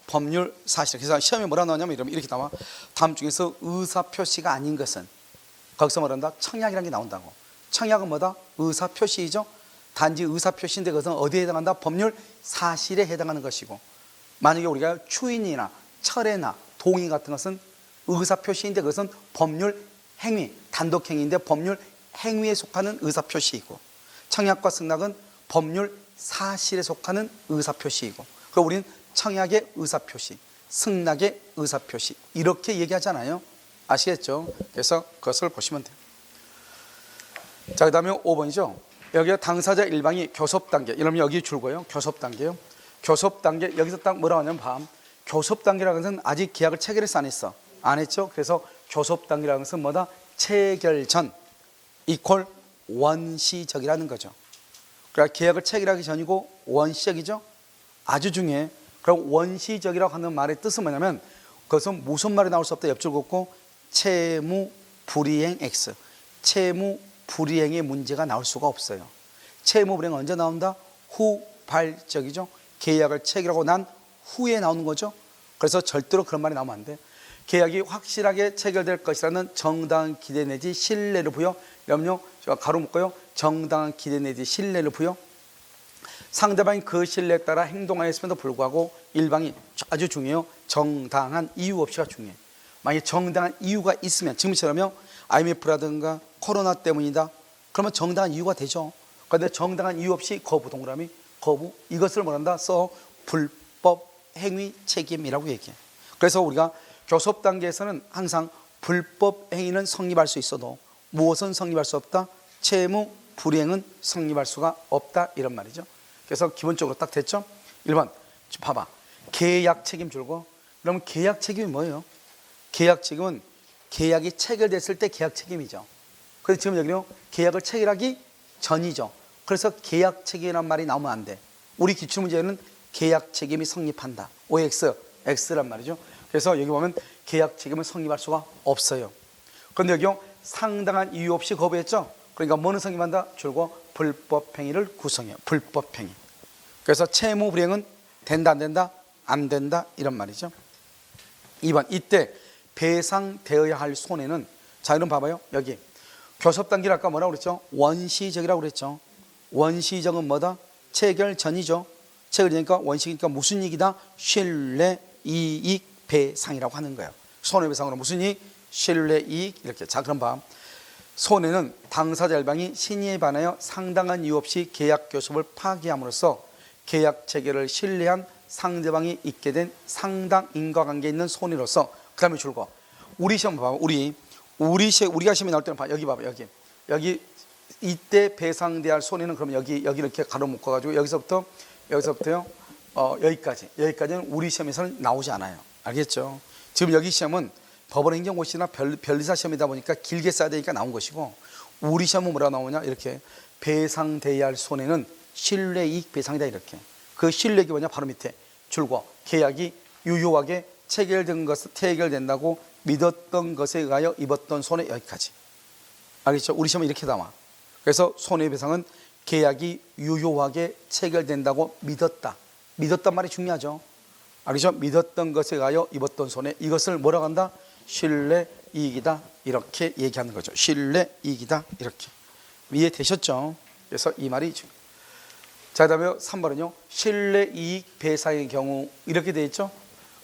법률 사실. 그래서 시험에 뭐라 나오냐면 이렇게 나와. 다음 중에서 의사 표시가 아닌 것은, 거기서 뭐란다? 청약이라는 게 나온다고. 청약은 의사 표시이죠. 단지 의사 표시인데 그것은 어디에 해당한다? 법률 사실에 해당하는 것이고, 만약에 우리가 추인이나 철회나 동의 같은 것은 의사 표시인데 그것은 법률 행위, 단독 행위인데 법률 행위에 속하는 의사 표시이고, 청약과 승낙은 법률 사실에 속하는 의사 표시이고, 그리고 우리는 청약의 의사 표시, 승낙의 의사 표시 이렇게 얘기하잖아요. 아시겠죠? 그래서 그것을 보시면 돼요. 자, 그 다음에 5번이죠. 여기가 당사자 일방이 교섭 단계. 이러면 여기 줄고요. 교섭 단계요. 교섭 단계. 여기서 딱 뭐라고 하냐면 교섭 단계라는 것은 아직 계약을 체결했어, 안 했어? 안 했죠. 그래서 교섭 단계라는 것은 체결 전 이퀄 원시적이라는 거죠. 그러니까 계약을 체결하기 전이고 원시적이죠. 아주 중요해. 그럼 원시적이라고 하는 말의 뜻은 뭐냐면 그것은 무슨 말이 나올 수 없다. 옆줄 긋고 채무 불이행 X. 채무 불이행의 문제가 나올 수가 없어요. 채무 불이행은 언제 나온다? 후발적이죠. 계약을 체결하고 난 후에 나오는 거죠. 그래서 절대로 그런 말이 나오면 안 돼. 계약이 확실하게 체결될 것이라는 정당한 기대 내지 신뢰를 부여. 여러분요, 가로 묶어요. 정당한 기대 내지 신뢰를 부여. 상대방이 그 신뢰에 따라 행동하였음에도 불구하고 일방이 아주 중요해요. 정당한 이유 없이가 중요해. 만약에 정당한 이유가 있으면, 지금처럼요, IMF라든가 코로나 때문이다, 그러면 정당한 이유가 되죠. 그런데 정당한 이유 없이 거부, 동그라미 거부, 이것을 뭐란다? 불법 행위 책임이라고 얘기해. 그래서 우리가 교섭 단계에서는 항상 불법 행위는 성립할 수 있어도 무엇은 성립할 수 없다? 채무 불이행은 성립할 수가 없다, 이런 말이죠. 그래서 기본적으로 딱 됐죠. 1번 봐봐. 계약 책임 줄고. 그러면 계약 책임이 뭐예요? 계약 책임은 계약이 체결됐을 때 계약 책임이죠. 그래서 지금 여기는 계약을 체결하기 전이죠. 그래서 계약 책임이라는 말이 나오면 안 돼. 우리 기출문제에는 계약 책임이 성립한다. OX, X란 말이죠. 그래서 여기 보면 계약 책임은 성립할 수가 없어요. 그런데 여기 상당한 이유 없이 거부했죠. 그러니까 뭐는 성립한다? 줄고 불법 행위를 구성해요. 불법 행위. 그래서 채무 불이행은 된다, 안 된다? 안 된다, 이런 말이죠. 2번, 이때 배상되어야 할 손해는, 자, 이런 봐봐요. 여기 교섭 단계를 아까 뭐라고 그랬죠? 원시적이라고 그랬죠. 원시적은 뭐다? 체결 전이죠. 체결이니까 원시니까 무슨 이익이다? 신뢰 이익 배상이라고 하는 거예요. 손해배상으로 무슨 이익? 신뢰 이익. 이렇게. 자, 그럼 봐. 손해는 당사자 일방이 신의에 반하여 상당한 이유 없이 계약 교섭을 파기함으로써 계약 체결을 신뢰한 상대방이 있게 된 상당 인과관계에 있는 손해로서, 그 다음에 줄거 우리 시험 봐봐. 우리가 시험에 나올 때는 봐. 여기 봐봐. 여기 이때 배상돼야 할 손해는 그러면 여기 이렇게 가로 묶어가지고 여기서부터요 여기까지는 우리 시험에서는 나오지 않아요. 알겠죠? 지금 여기 시험은 법원 행정고시나 변리사 시험이다 보니까 길게 써야 되니까 나온 것이고, 우리 시험은 뭐라 나오냐? 이렇게 배상돼야 할 손해는 신뢰이익 배상이다, 이렇게. 그 신뢰익이 뭐냐? 바로 밑에 줄고 계약이 유효하게 체결된다고 믿었던 것에 의하여 입었던 손해, 여기까지. 알겠죠? 우리 시험은 이렇게 나와. 그래서 손해배상은 계약이 유효하게 체결된다고 믿었단 말이 중요하죠. 알겠죠? 믿었던 것에 의하여 입었던 손해, 이것을 뭐라고 한다? 신뢰이익이다, 이렇게 얘기하는 거죠. 신뢰이익이다, 이렇게. 이해되셨죠? 그래서 이 말이 중요해요. 자, 그 다음에 3번은요 신뢰이익 배상의 경우, 이렇게 되어 있죠.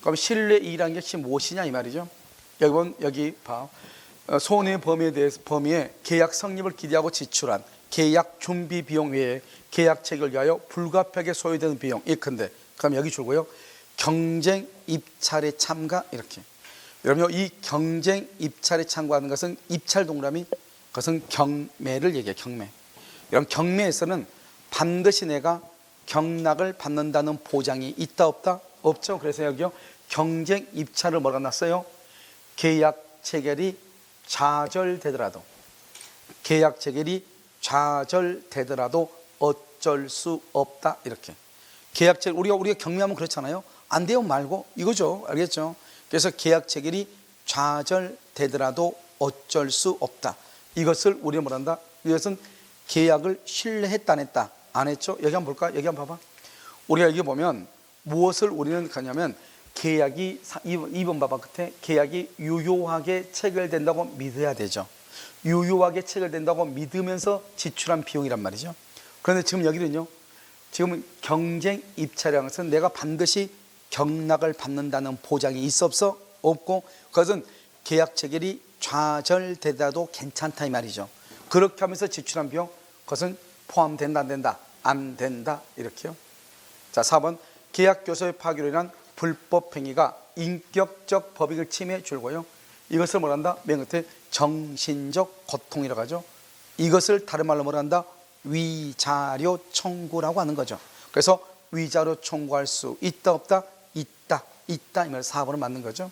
그럼 신뢰이익이라는 것이 무엇이냐, 이 말이죠. 여기 봐. 손해 범위에 계약 성립을 기대하고 지출한 계약 준비 비용 외에 계약 체결을 위하여 불가피하게 소요되는 비용, 예컨대. 그럼 여기 줄고요 경쟁 입찰에 참가, 이렇게. 여러분, 이 경쟁 입찰에 참가하는 것은 입찰 동그라미, 그것은 경매를 얘기해요. 경매. 여러분, 경매에서는 반드시 내가 경락을 받는다는 보장이 있다, 없다? 없죠. 그래서 여기요 경쟁 입찰을 뭐라고 놨어요? 계약 체결이 좌절되더라도, 계약 체결이 좌절되더라도 어쩔 수 없다, 이렇게. 계약 체결, 우리가 경매하면 그렇잖아요. 안 돼요 말고, 이거죠. 알겠죠? 그래서 계약 체결이 좌절되더라도 어쩔 수 없다. 이것을 우리가 뭐란다? 이것은 계약을 신뢰했다 안 했다? 안 했죠? 여기 한번 볼까? 여기 한번 봐봐. 우리가 여기 보면 무엇을 우리는 가냐면 계약이 2번 봐봐 끝에 계약이 유효하게 체결된다고 믿어야 되죠. 유효하게 체결된다고 믿으면서 지출한 비용이란 말이죠. 그런데 지금 여기는요, 지금 경쟁 입찰이라는 것은 내가 반드시 경락을 받는다는 보장이 있어 없어? 없고, 그것은 계약 체결이 좌절되더라도 괜찮다 이 말이죠. 그렇게 하면서 지출한 비용, 그것은 포함된다 안 된다? 안 된다 이렇게요. 자, 4번 계약 교섭의 파기로 인한 불법 행위가 인격적 법익을 침해해 줄고요. 이것을 뭐란다? 맨 끝에 정신적 고통이라고 하죠. 이것을 다른 말로 뭐란다? 위자료 청구라고 하는 거죠. 그래서 위자료 청구할 수 있다 없다? 있다. 있다 이 말 4번은 맞는 거죠.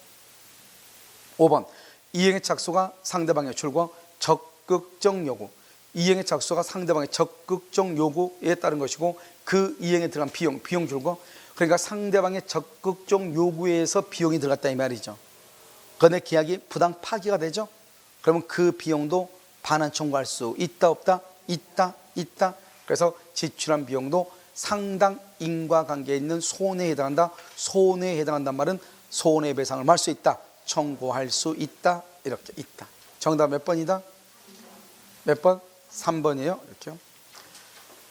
5번 이행의 착수가 상대방의 출과 적극적 요구. 이행의 착수가 상대방의 적극적 요구에 따른 것이고 그 이행에 들어간 비용 줄거, 그러니까 상대방의 적극적 요구에 의해서 비용이 들어갔다 이 말이죠. 그런데 계약이 부당 파기가 되죠. 그러면 그 비용도 반환 청구할 수 있다 없다? 있다. 있다. 그래서 지출한 비용도 상당 인과관계에 있는 손해에 해당한다. 손해에 해당한단 말은 손해배상을 할 수 있다. 청구할 수 있다. 이렇게 있다. 정답 몇 번이다? 몇 번? 3번이에요. 이렇게요.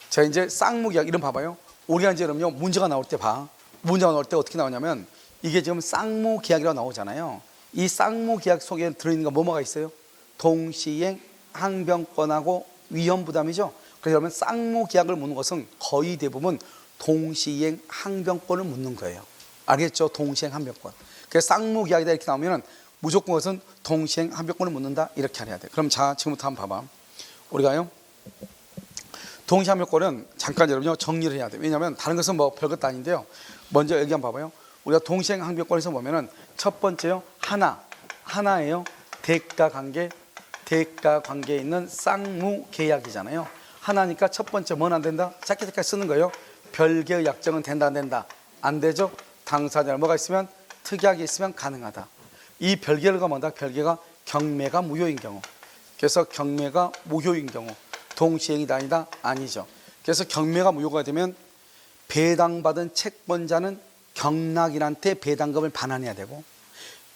자, 이제 쌍무계약 이름 봐봐요. 우리가 이제 그럼요, 문제가 나올 때 봐. 문제가 나올 때 어떻게 나오냐면 이게 지금 쌍무계약이라고 나오잖아요. 이 쌍무계약 속에 들어있는 거 뭐가 있어요? 동시행 항변권하고 위험부담이죠. 그래서 그러면 쌍무계약을 묻는 것은 거의 대부분 동시행 항변권을 묻는 거예요. 알겠죠? 동시행 항변권. 그래서 쌍무계약이다 이렇게 나오면 무조건 그것은 동시행 항변권을 묻는다 이렇게 해야 돼. 그럼 자, 지금부터 한번 봐봐. 우리가요, 동시행 항변권은 잠깐 여러분요 정리를 해야 돼. 왜냐하면 다른 것은 뭐 별것도 아닌데요. 먼저 여기 한번 봐봐요. 우리가 동시행 항변권에서 보면은 첫 번째요, 하나예요. 대가 관계에 있는 쌍무계약이잖아요. 하나니까 첫 번째 뭐는 안 된다? 짧게 쓰는 거예요. 별개의 약정은 된다 안 된다? 안 되죠. 당사자 뭐가 있으면 특약이 있으면 가능하다. 이 별개가 뭐다? 별개가 경매가 무효인 경우. 그래서 경매가 무효인 경우 동시행이다 아니다? 아니죠. 그래서 경매가 무효가 되면 배당받은 채권자는 경락인한테 배당금을 반환해야 되고,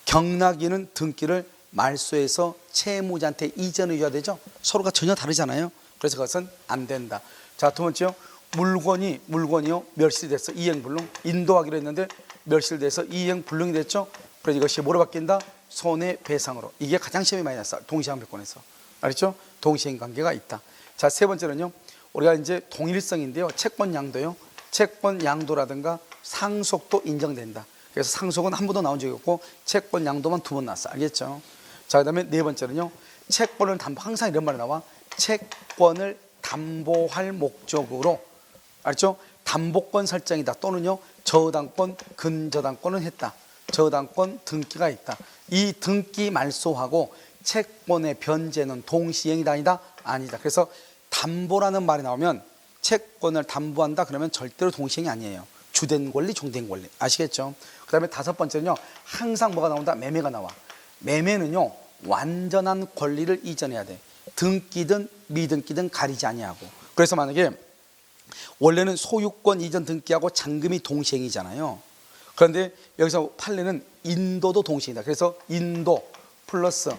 경락인은 등기를 말소해서 채무자한테 이전해 줘야 되죠. 서로가 전혀 다르잖아요. 그래서 그것은 안 된다. 자, 두 번째요, 물건이요 멸실돼서 이행불능, 인도하기로 했는데 멸실돼서 이행불능이 됐죠. 그래서 이것이 뭐로 바뀐다? 손해배상으로. 이게 가장 시험이 많이 났어. 동시행항변권에서. 알겠죠? 동시행관계가 있다. 자, 세 번째는요, 우리가 이제 동일성인데요, 채권 양도요. 채권 양도라든가 상속도 인정된다. 그래서 상속은 한 번도 나온 적이 없고 채권 양도만 2번 나왔어. 알겠죠? 자, 그 다음에 네 번째는요, 채권을 담보, 항상 이런 말이 나와. 채권을 담보할 목적으로, 알죠? 담보권 설정이다. 또는요, 저당권, 근저당권은 했다. 저당권 등기가 있다. 이 등기 말소하고 채권의 변제는 동시행이다 아니다? 아니다. 그래서 담보라는 말이 나오면 채권을 담보한다 그러면 절대로 동시행이 아니에요. 주된 권리, 종된 권리. 아시겠죠? 그 다음에 다섯 번째는요, 항상 뭐가 나온다? 매매가 나와. 매매는요, 완전한 권리를 이전해야 돼. 등기든 미등기든 가리지 아니하고. 그래서 만약에 원래는 소유권 이전 등기하고 잔금이 동시행이잖아요. 그런데 여기서 판례는 인도도 동시행이다. 그래서 인도 플러스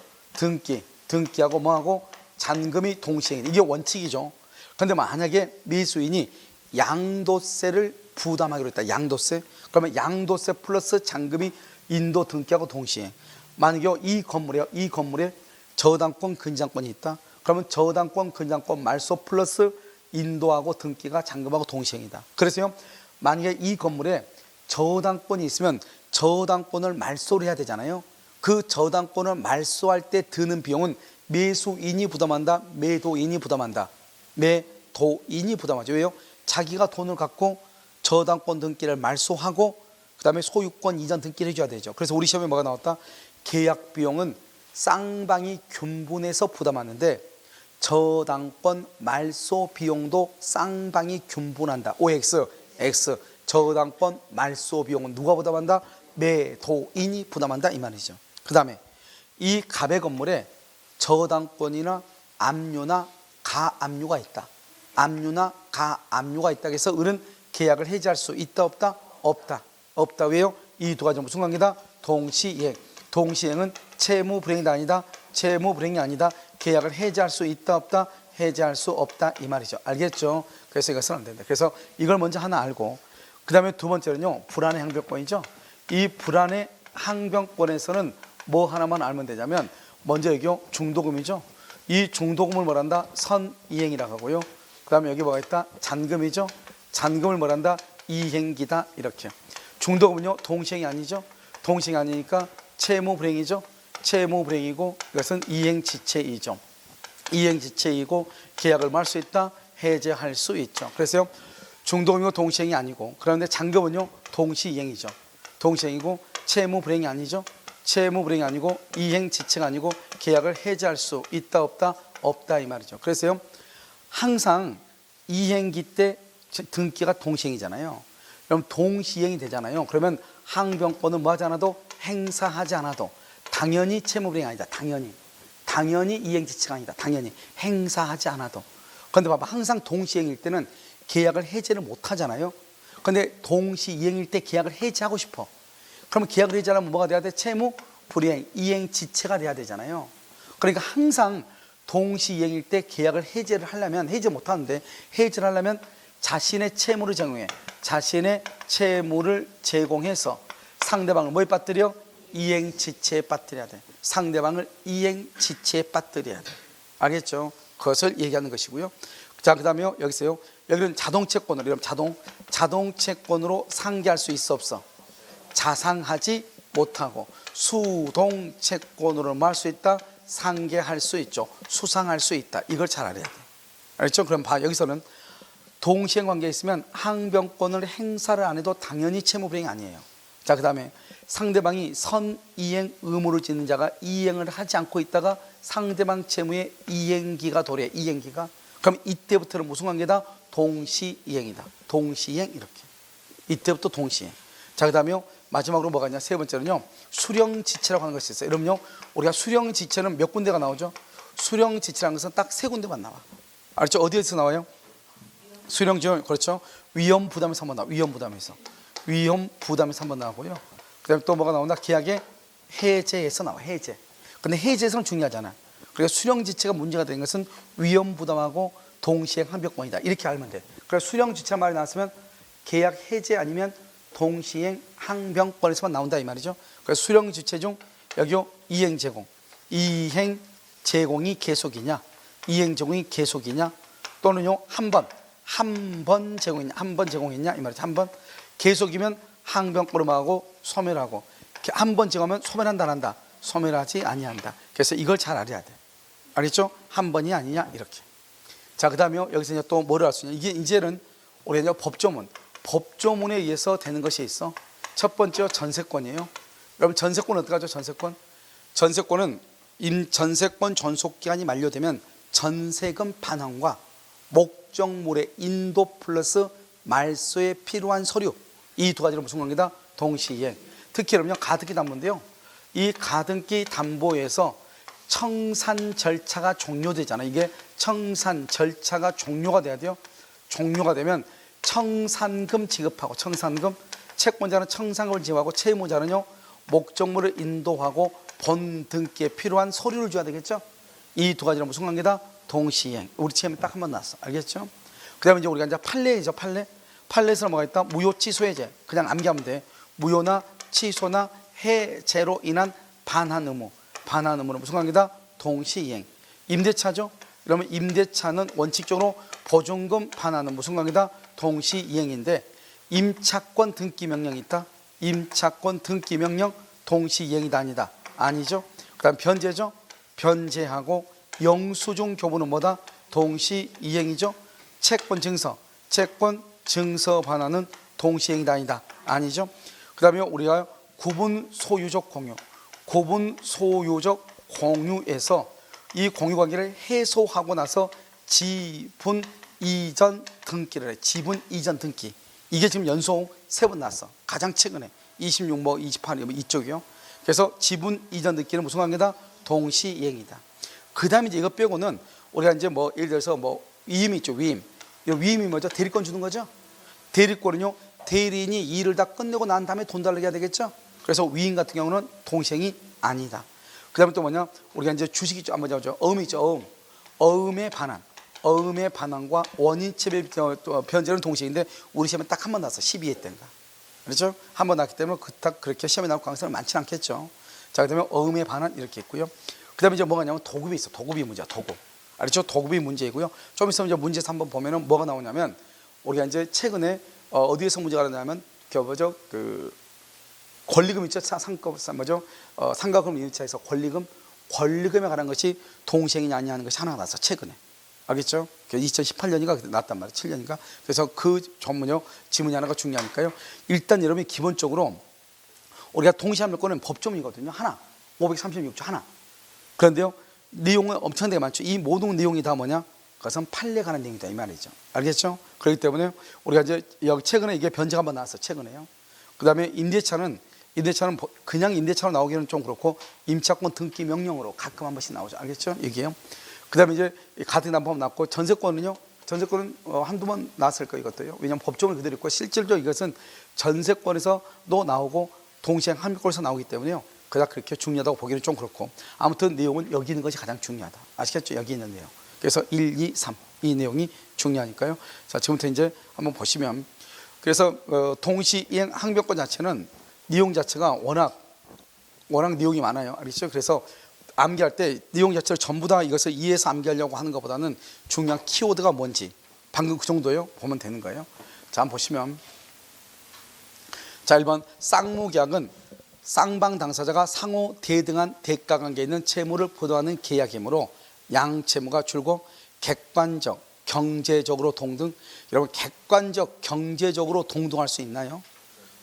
등기하고 뭐하고 잔금이 동시행이다. 이게 원칙이죠. 그런데 만약에 매수인이 양도세를 부담하기로 했다. 양도세. 그러면 양도세 플러스 잔금이 인도 등기하고 동시행. 만약에 이 건물에 저당권, 근저당권이 있다. 그러면 저당권, 근저당권 말소 플러스 인도하고 등기가 잔금하고 동시행이다. 그래서요, 만약에 이 건물에 저당권이 있으면 저당권을 말소를 해야 되잖아요. 그 저당권을 말소할 때 드는 비용은 매수인이 부담한다, 매도인이 부담한다. 매도인이 부담하죠. 왜요? 자기가 돈을 갖고 저당권 등기를 말소하고 그 다음에 소유권 이전 등기를 해줘야 되죠. 그래서 우리 시험에 뭐가 나왔다? 계약 비용은 쌍방이 균분해서 부담하는데 저당권 말소 비용도 쌍방이 균분한다. OX, X. 저당권 말소 비용은 누가 부담한다? 매도인이 부담한다 이 말이죠. 그 다음에 이 갑의 건물에 저당권이나 압류나 가압류가 있다. 압류나 가압류가 있다. 그래서 을은 계약을 해지할 수 있다 없다? 없다. 없다. 왜요? 이 두 가지 무슨 관계다? 동시이행. 동시이행은 채무 불이행이 아니다. 채무 불이행이 아니다. 계약을 해지할 수 있다 없다? 해지할 수 없다 이 말이죠. 알겠죠? 그래서 이것은 안 된다. 그래서 이걸 먼저 하나 알고, 그 다음에 두 번째는요, 불안의 항변권이죠. 이 불안의 항변권에서는 뭐 하나만 알면 되냐면, 먼저 여기 중도금이죠. 이 중도금을 뭐란다? 선이행이라고 하고요. 그 다음에 여기 뭐가 있다? 잔금이죠. 잔금을 뭐란다? 이행기다. 이렇게. 중도금은요, 동시행이 아니죠. 동시행이 아니니까 채무불이행이죠. 채무불이행이고, 이것은 이행지체이죠. 이행지체이고 계약을 할 수 있다, 해제할 수 있죠. 그래서 중도금이고 동시행이 아니고, 그런데 잔금은요 동시이행이죠. 동시행이고 채무불이행이 아니죠. 채무불이행이 아니고 이행지체가 아니고 계약을 해제할 수 있다 없다? 없다 이 말이죠. 그래서요, 항상 이행기 때 등기가 동시행이잖아요. 그럼 동시행이 되잖아요. 그러면 항변권은 뭐 하지 않아도, 행사하지 않아도 당연히 채무불이행이 아니다. 당연히 이행지체가 아니다. 당연히 행사하지 않아도. 그런데 봐봐, 항상 동시행일 때는 계약을 해제를 못 하잖아요. 그런데 동시이행일 때 계약을 해제하고 싶어. 그러면 계약을 해제하려면 뭐가 돼야 돼? 채무불이행, 이행지체가 돼야 되잖아요. 그러니까 항상 동시이행일 때 계약을 해제를 하려면, 해제 못 하는데 해제를 하려면 자신의 채무를 제공해, 자신의 채무를 제공해서 상대방을 뭐에 빠뜨려? 이행지체에 빠뜨려야 돼. 상대방을 이행지체에 빠뜨려야 돼. 알겠죠? 그것을 얘기하는 것이고요. 자, 그 다음에 여기 있어요. 여기는 자동채권으로, 여러분 자동채권으로 상계할 수 있어 없어? 자상하지 못하고. 수동채권으로 뭐 할 수 있다? 상계할 수 있죠. 수상할 수 있다. 이걸 잘 알아야 돼. 알겠죠? 그럼 봐, 여기서는 동시행 관계에 있으면 항변권을 행사를 안 해도 당연히 채무불이행이 아니에요. 자, 그 다음에 상대방이 선이행 의무를 짓는 자가 이행을 하지 않고 있다가 상대방 채무에 이행기가 도래. 이행기가. 그럼 이때부터는 무슨 관계다? 동시이행이다. 동시이행. 이렇게. 이때부터 동시이행. 자, 그 다음에 마지막으로 뭐가 있냐? 세 번째는요, 수령지체라고 하는 것이 있어요. 여러분요, 우리가 수령지체는 몇 군데가 나오죠? 수령지체라는 것은 딱 세 군데만 나와. 알죠? 어디에서 나와요? 수령지원, 그렇죠? 위험부담에서 한번 나와. 위험부담에서 한번 나오고요. 그 다음에 또 뭐가 나온다? 계약의 해제에서 나와. 해제. 근데 해제에서는 중요하잖아. 그래서 수령지체가 문제가 되는 것은 위험부담하고 동시행 항변권이다. 이렇게 알면 돼. 그래서 수령지체 말이 나왔으면 계약 해제 아니면 동시행 항변권에서만 나온다 이 말이죠. 그래서 수령지체 중 여기요, 이행 제공. 이행 제공이 계속이냐, 이행 제공이 계속이냐, 또는요 한 번 제공이냐, 한 번 제공했냐 이 말이죠. 한 번. 계속이면 항변권음하고 소멸하고, 한 번 제공하면 소멸한다 안 한다? 소멸하지 아니한다. 그래서 이걸 잘 알아야 돼. 알겠죠? 한 번이 아니냐 이렇게. 자, 그 다음에 여기서 이제 또 뭐를 할 수 있냐? 이게 이제는 우리 이제 법조문에 의해서 되는 것이 있어. 첫 번째 전세권이에요. 여러분 전세권 어떻게 하죠? 전세권은 전세권 존속기간이 만료되면 전세금 반환과 목적물의 인도 플러스 말소에 필요한 서류, 이 두 가지로 무슨 관계다? 동시이행. 특히 여러분요, 가등기 담보인데요, 이 가등기 담보에서 청산 절차가 종료되잖아요. 이게 청산 절차가 종료가 돼야 돼요. 종료가 되면 청산금 지급하고, 채권자는 청산금을 지급하고, 채무자는요 목적물을 인도하고 본 등기에 필요한 서류를 줘야 되겠죠. 이 두 가지는 무슨 관계다? 동시이행. 우리 시험에 딱 한 번 나왔어. 알겠죠? 그 다음에 이제 우리가 이제 판례이죠. 판례에서는 뭐가 있다? 무효 취소 해제. 그냥 암기하면 돼. 무효나 취소나 해제로 인한 반환 의무는 무슨 관계다? 동시이행. 임대차죠? 그러면 임대차는 원칙적으로 보증금 반환은 무슨 관계다? 동시이행인데, 임차권 등기 명령이 있다. 임차권 등기 명령 동시이행이다 아니다? 아니죠. 그 다음 변제죠. 변제하고 영수증 교부는 뭐다? 동시이행이죠. 채권 증서 반환은 동시이행이다 아니다? 아니죠. 그 다음에 우리가 구분 소유적 공유에서 이 공유관계를 해소하고 나서 지분 이전 등기를 해. 지분 이전 등기. 이게 지금 연속 3번 났어. 가장 최근에 26, 뭐 28, 뭐 이쪽이요. 그래서 지분 이전 등기는 무슨 관계다? 동시이행이다. 그 다음에 이제 이거 빼고는 우리가 이제 뭐 예를 들어서 뭐 위임이 있죠. 위임. 이 위임이 뭐죠? 대리권 주는 거죠. 대리권은요, 대리인이 일을 다 끝내고 난 다음에 돈 달라고 해야 되겠죠. 그래서 위임 같은 경우는 동시행이 아니다. 그 다음에 또 뭐냐, 우리가 이제 주식이 있죠. 한번 잡죠. 어음이 있죠. 어음. 어음의 반환. 어음의 반환과 원인체배 변제는 동시행인데 우리 시험에 딱 한 번 나왔어. 12회 때인가. 그렇죠? 한 번 나왔기 때문에 딱 그렇게 시험에 나올 가능성은 많지는 않겠죠. 자, 그다음에 어음의 반환 이렇게 있고요. 그다음에 이제 뭐가 냐면 도급이 있어. 도급이 문제야. 도급. 알죠? 도급이 문제이고요. 좀 있으면 이제 문제에서 한번 보면은 뭐가 나오냐면 우리가 이제 최근에 어디에서 문제가 나냐면 뭐죠? 그 권리금 있죠. 상급 뭐죠? 상가금 임차에서 권리금에 관한 것이 동시행이냐 아니냐 하는 것이 하나가 나왔어. 최근에. 알겠죠? 2018년인가 났단 말이에요. 7년인가. 그래서 그 전문요 지문이 하나가 중요하니까요. 일단 여러분이 기본적으로 우리가 동시함을권은 법조문이거든요. 하나. 536조 하나. 그런데요. 내용은 엄청나게 많죠. 이 모든 내용이 다 뭐냐? 그것은 판례에 관한 내용이다 이 말이죠. 알겠죠? 그렇기 때문에 우리가 이제 여기 최근에 이게 변제가 한번 나왔어. 최근에요. 그다음에 임대차는 그냥 임대차로 나오기는 좀 그렇고 임차권 등기 명령으로 가끔 한 번씩 나오죠. 알겠죠? 이게요. 그다음에 이제 가등담보험 났고 전세권은요. 전세권은 한두 번 나왔을 거예요. 이것도요. 왜냐하면 법조문이 그대로 있고 실질적으로 이것은 전세권에서도 나오고 동시에 함유권에서 나오기 때문에요. 그닥 그렇게 중요하다고 보기는 좀 그렇고 아무튼 내용은 여기 있는 것이 가장 중요하다. 아시겠죠? 여기 있는 내용. 그래서 1, 2, 3 이 내용이 중요하니까요. 자, 지금부터 이제 한번 보시면 그래서 동시이행 항변권 자체는 내용 자체가 워낙 내용이 많아요. 알겠죠? 그래서 암기할 때 내용 자체를 전부 다 이것을 이해해서 암기하려고 하는 것보다는 중요한 키워드가 뭔지 방금 그 정도요 보면 되는 거예요. 자, 한번 보시면 자, 1번 쌍무계약은 쌍방 당사자가 상호 대등한 대가 관계에 있는 채무를 보도하는 계약이므로 양 채무가 줄고 객관적, 경제적으로 동등. 여러분 객관적, 경제적으로 동등할 수 있나요?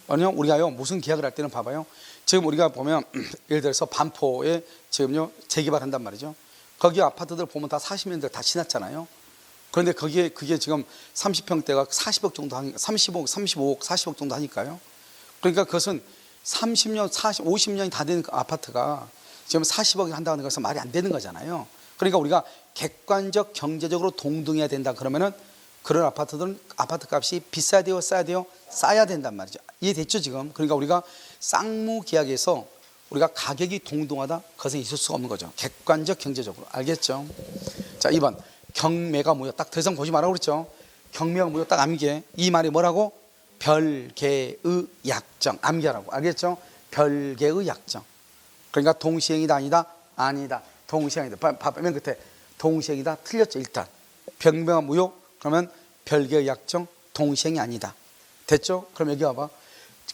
아니요. 우리가요 무슨 계약을 할 때는 봐봐요. 지금 우리가 보면 예를 들어서 반포에 지금요 재개발한단 말이죠. 거기 아파트들 보면 다 40년대 다 지났잖아요. 그런데 그게 지금 30평대가 40억 정도 35억, 40억 정도 하니까요. 그러니까 그것은 30년, 50년이 다 된 아파트가 지금 40억이 한다는 것은 말이 안 되는 거잖아요. 그러니까 우리가 객관적, 경제적으로 동등해야 된다 그러면은 그런 아파트들은 아파트 값이 비싸야 돼요, 싸야 돼요? 싸야 된단 말이죠. 이해됐죠 지금? 그러니까 우리가 쌍무 계약에서 우리가 가격이 동등하다 그것은 있을 수가 없는 거죠. 객관적, 경제적으로. 알겠죠? 자, 2번 경매가 뭐야? 딱 더 이상 보지 말라고 그랬죠. 경매가 뭐야? 딱 암기해. 이 말이 뭐라고? 별개의 약정. 암기하라고. 알겠죠? 별개의 약정. 그러니까 동시행이다 아니다? 아니다. 동시행이다. 맨 끝에 동시행이다. 틀렸죠 일단. 병명한 무효 그러면 별개의 약정 동시행이 아니다. 됐죠? 그럼 여기 와봐.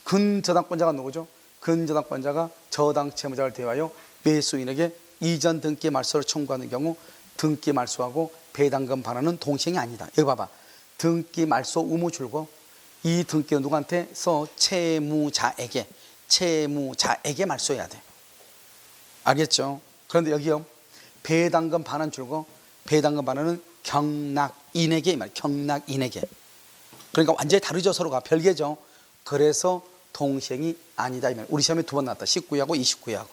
근저당권자가 누구죠? 근저당권자가 저당 채무자를 대하여 매수인에게 이전 등기 말소를 청구하는 경우 등기 말소하고 배당금 반환은 동시행이 아니다. 여기 봐봐. 등기 말소 의무 줄고 이 등기는 누구한테서 채무자에게 말소해야 돼. 알겠죠? 그런데 여기요. 배당금 반환 줄고 배당금 반환은 경락인에게 이 말이에요. 경락인에게. 그러니까 완전히 다르죠. 서로가 별개죠. 그래서 동시행이 아니다 이 말. 우리 시험에 두 번 나왔다. 19회하고 29회하고.